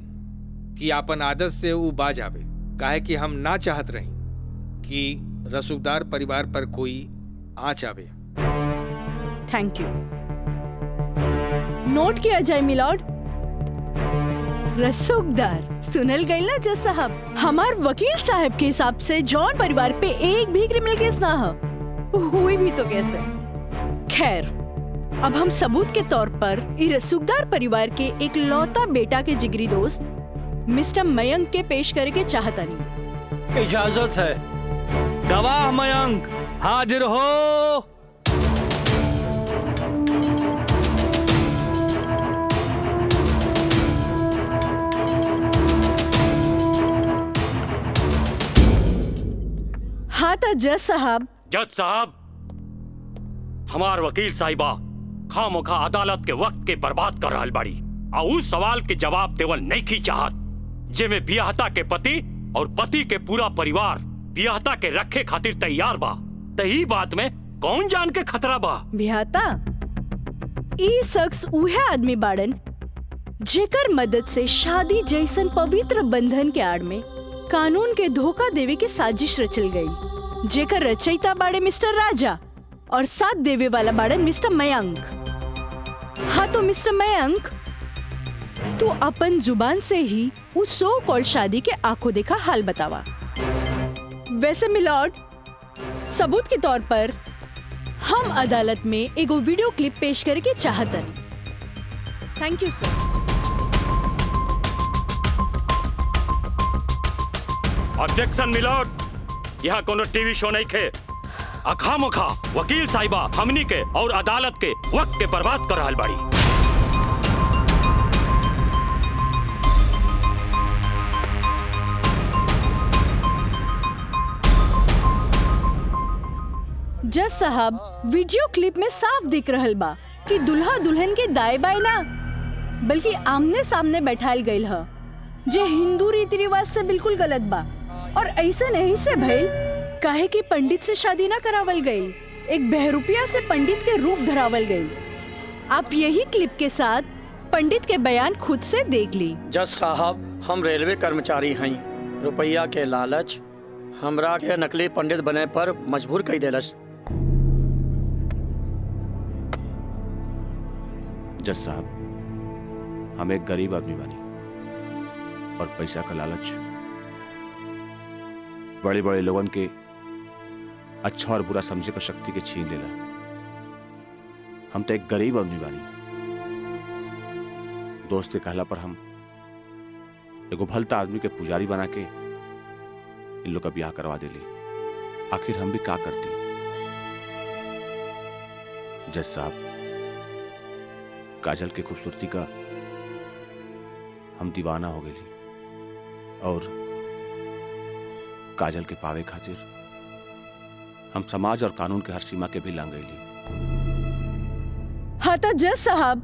कि आपन आदत से वो बाज आवे, काहे कि हम ना चाहत रही कि रसूखदार परिवार पर कोई आँच आवे। Thank you. नोट किया जाए मिलॉर्ड। रसूखदार सुनल गई ना जज साहब? हमार वकील साहब के हिसाब से जॉन परिवार पे एक भी क्रिमिनल केस ना है। हुई भी तो कैसे? खैर, अब हम सबूत के तौर पर रसूखदार परिवार के एक लौता बेटा के जिगरी दोस्त मिस्टर मयंक के पेश करे के चाहता नहीं। इजाजत है। गवाह मयंक हाजिर हो। हाँ तो जज साहब। जज साहब, हमार वकील साहिबा खामोखा अदालत के वक्त के बर्बाद कर रहल बाड़ी और उस सवाल के जवाब देवल नहीं की चाहत जेमे बियाहता के पति और पति के पूरा परिवार बियाहता के रखे खातिर तैयार बा। तही बात में कौन जान के खतरा बा? बियाहता ई शख्स उहे आदमी बाड़न जेकर मदद से शादी जैसन पवित्र बंधन के आड़ में कानून के धोखा देवे के साजिश रचल गई, जेकर रचयिता बाड़े मिस्टर राजा और साथ देवे वाला बाड़े मिस्टर मयंक। हाँ तो मिस्टर मयंक, तू अपन जुबान से ही उस सो कॉल्ड शादी के आंखों देखा हाल बतावा। वैसे मिलॉर्ड, सबूत के तौर पर हम अदालत में एगो वीडियो क्लिप पेश करे के चाहतन। Thank you sir. Objection milord, यहाँ कोनो टीवी शो नहीं खे। अखामोखा वकील साहिबा हमनी के और अदालत के वक्त के बर्बाद कर रहल बाड़ी। जज साहब, वीडियो क्लिप में साफ दिख रहल बा कि दुल्हा दुल्हन के दाएं बाएं ना बल्कि आमने सामने बैठाल गईल ह, जे हिंदू रीति रिवाज से बिल्कुल गलत बा। और ऐसे नहीं से भइल काहे कि पंडित से शादी ना करावल गई, एक बहरूपिया से पंडित के रूप धरावल गई। आप यही क्लिप के साथ पंडित के बयान खुद से देख ली। जज साहब, हम रेलवे कर्मचारी हैं। रुपया के लालच हमरा के नकली पंडित बने पर मजबूर कर देलस। जज साहब, हम एक गरीब आदमी बानी और पैसा का लालच बड़े बड़े लोगन के अच्छा और बुरा समझे का शक्ति के छीन लेला। हम तो एक गरीब आदमी बानी। दोस्त के कहला पर हम एगो भलता आदमी के पुजारी बना के इन लोग का ब्याह करवा देली। आखिर हम भी क्या करती। जज साहब, काजल की खूबसूरती का हम दीवाना हो गई और काजल के पावे खातिर हम समाज और कानून के हर सीमा के भी लांग गईली। हाँ तो जज साहब,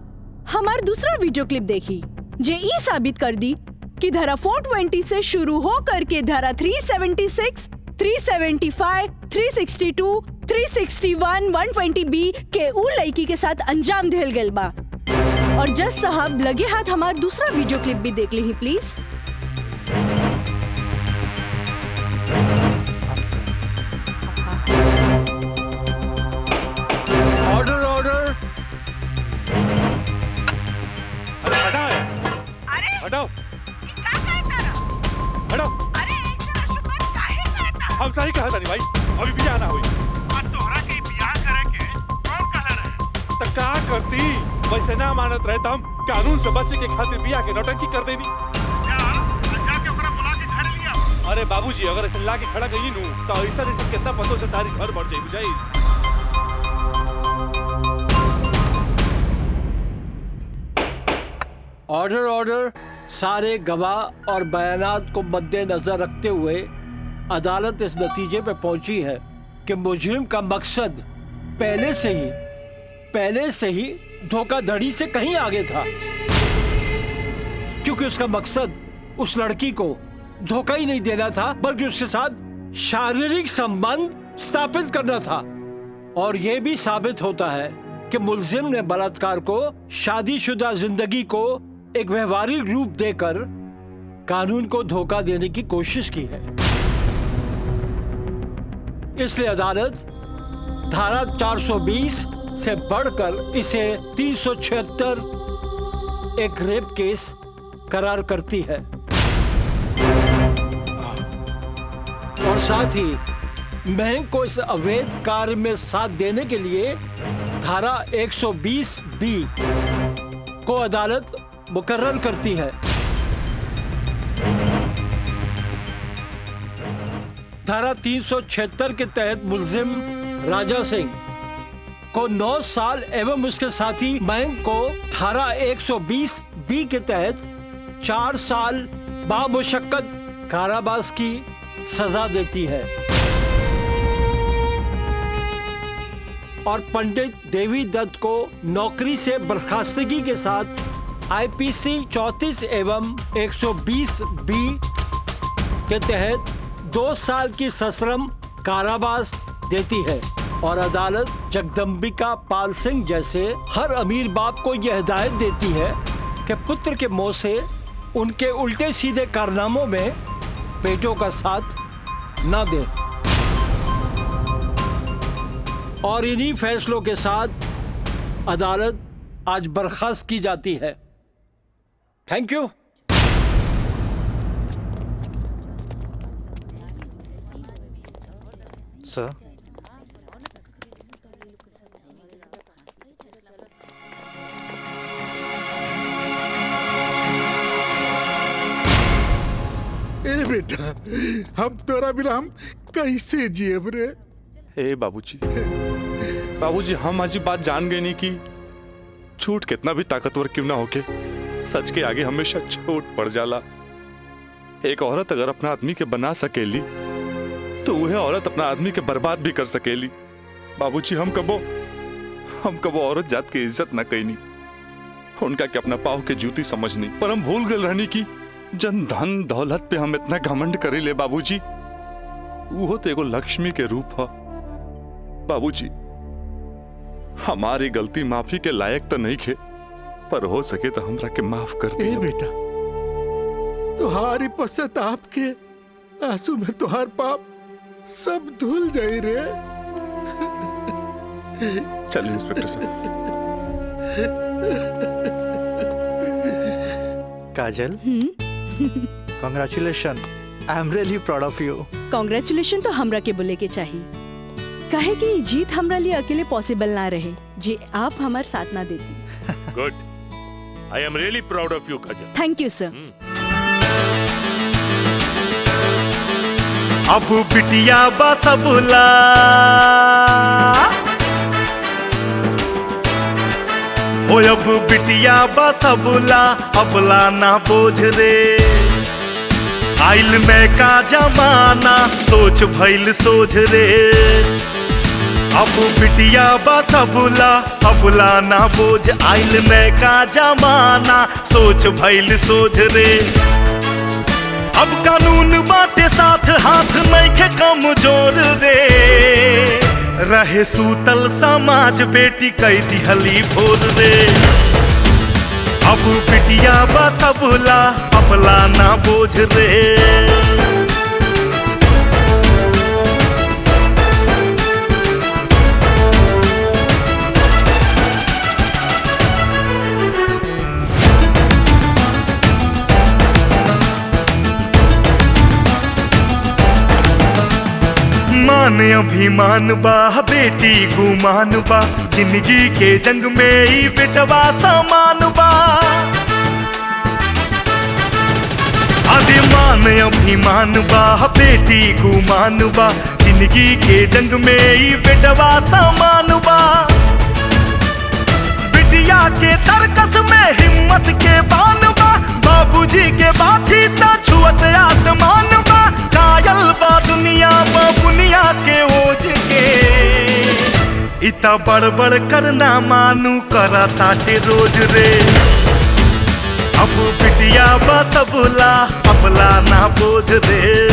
हमार दूसरा वीडियो क्लिप देखी जे ई साबित कर दी कि धारा 420 से शुरू हो करके धारा 376, 375, 362, 361, 120B के उ लड़की के साथ अंजाम दिल गल बा। और जज साहब, लगे हाथ हमार दूसरा वीडियो क्लिप भी देख ली ही प्लीज। Order order. अरे हटाओ, हटाओ, हटाओ। हम सही कहा था नहीं भाई, अभी भी आना हुई। तो क्या करती, वैसे ना मानत रहे तो हम कानून से बचे के खातिर बिया के नौटंकी कर देनी। अरे बाबूजी, अगर ऐसे ला के खड़ा गई नू तो ऐसा कितना पतों से तारी घर बढ़ जाई बुझाई। Order order. सारे गवाह और बयानात को मद्देनजर रखते हुए अदालत इस नतीजे पे पहुंची है कि मुजरिम का मकसद पहले से ही धोखाधड़ी से कहीं आगे था, क्योंकि उसका मकसद उस लड़की को धोखा ही नहीं देना था बल्कि उसके साथ शारीरिक संबंध स्थापित करना था। और यह भी साबित होता है कि मुलजिम ने बलात्कार को शादीशुदा जिंदगी को एक व्यवहारिक रूप देकर कानून को धोखा देने की कोशिश की है। इसलिए अदालत धारा 420 से बढ़कर इसे 376 एक रेप केस करार करती है और साथ ही महंग को इस अवैध कार्य में साथ देने के लिए धारा 120B को अदालत मुकर्रर करती है। धारा 376 के तहत मुलजिम राजा सिंह को 9 साल एवं उसके साथी मयंक को धारा 120B के तहत 4 साल बामुशक्कत कारावास की सजा देती है और पंडित देवी दत्त को नौकरी से बर्खास्तगी के साथ IPC 34 एवं 120B के तहत 2 साल की सश्रम कारावास देती है। और अदालत जगदम्बिका पाल सिंह जैसे हर अमीर बाप को यह हिदायत देती है कि पुत्र के मुंह से उनके उल्टे सीधे कारनामों में बेटों का साथ ना दे। और इन्हीं फैसलों के साथ अदालत आज बर्खास्त की जाती है। Thank you. सर, ए बेटा, हम तोरा बिना हम कैसे जियब रे? ए बाबूजी, बाबूजी हम आज बात जान गए नहीं कि झूठ कितना भी ताकतवर क्यों ना होके सच के आगे हमेशा छोट पड़ जाला। एक औरत अगर अपना आदमी के बना सकेली तो वह औरत अपना आदमी के बर्बाद भी कर सकेली। बाबूजी हम कबो औरत जात की इज्जत ना कईनी, उनका के अपना पाव के जूती समझनी, पर हम भूल गए रहनी की जन धन दौलत पे हम इतना घमंड करी ले। बाबूजी वो तो एगो लक्ष्मी के रूप है। बाबूजी हमारी गलती माफी के लायक तो नहीं खे, पर हो सके तो हमरा के माफ कर दे। बेटा, तुहारी पश्चाताप के आंसू में तुहार पाप सब धुल जाई रे। चलिए इंस्पेक्टर साहब। Kajal, congratulation, I am really proud of you. Congratulation तो हमरा के बोले के चाहिए, काहे कि ई जीत हमरा लिए अकेले पॉसिबल ना रहे जे आप हमार साथ ना देती। Good, I am really proud of you Kajal. Thank you sir. अब बिटिया बसबुला हो, अब बिटिया बसबुला अबला ना बोझ रे। आइल में का जमाना सोच भइल सोझ रे। अब बिटिया बसबुला अबला ना बोझ, आइल में का जमाना सोच भइल सोझ रे। अब कानून बाटे साथ हाथ नहीं के कमजोर रे। रहे सूतल समाज बेटी कई दिहली भोर रे। अब बिटिया बसबुला अबला ना बोझ रे। मान अभिमान बा बेटी गुमान बा, जिंदगी के जंग में ही बेटवा समान बा। मान अभिमान बा बेटी गुमान बा, जिंदगी के जंग में ही बेटवा समान बा। बिटिया के तरकस में हिम्मत के बान बा, बाबूजी के बाछी ता छुअत आसमान बा। कायल बा दुनिया में बुनिया के ओझ के, इता बड़बड़ करना मानू करा ताटे रोज रे। अब बिटिया बसबुला अबला ना बोझ रे।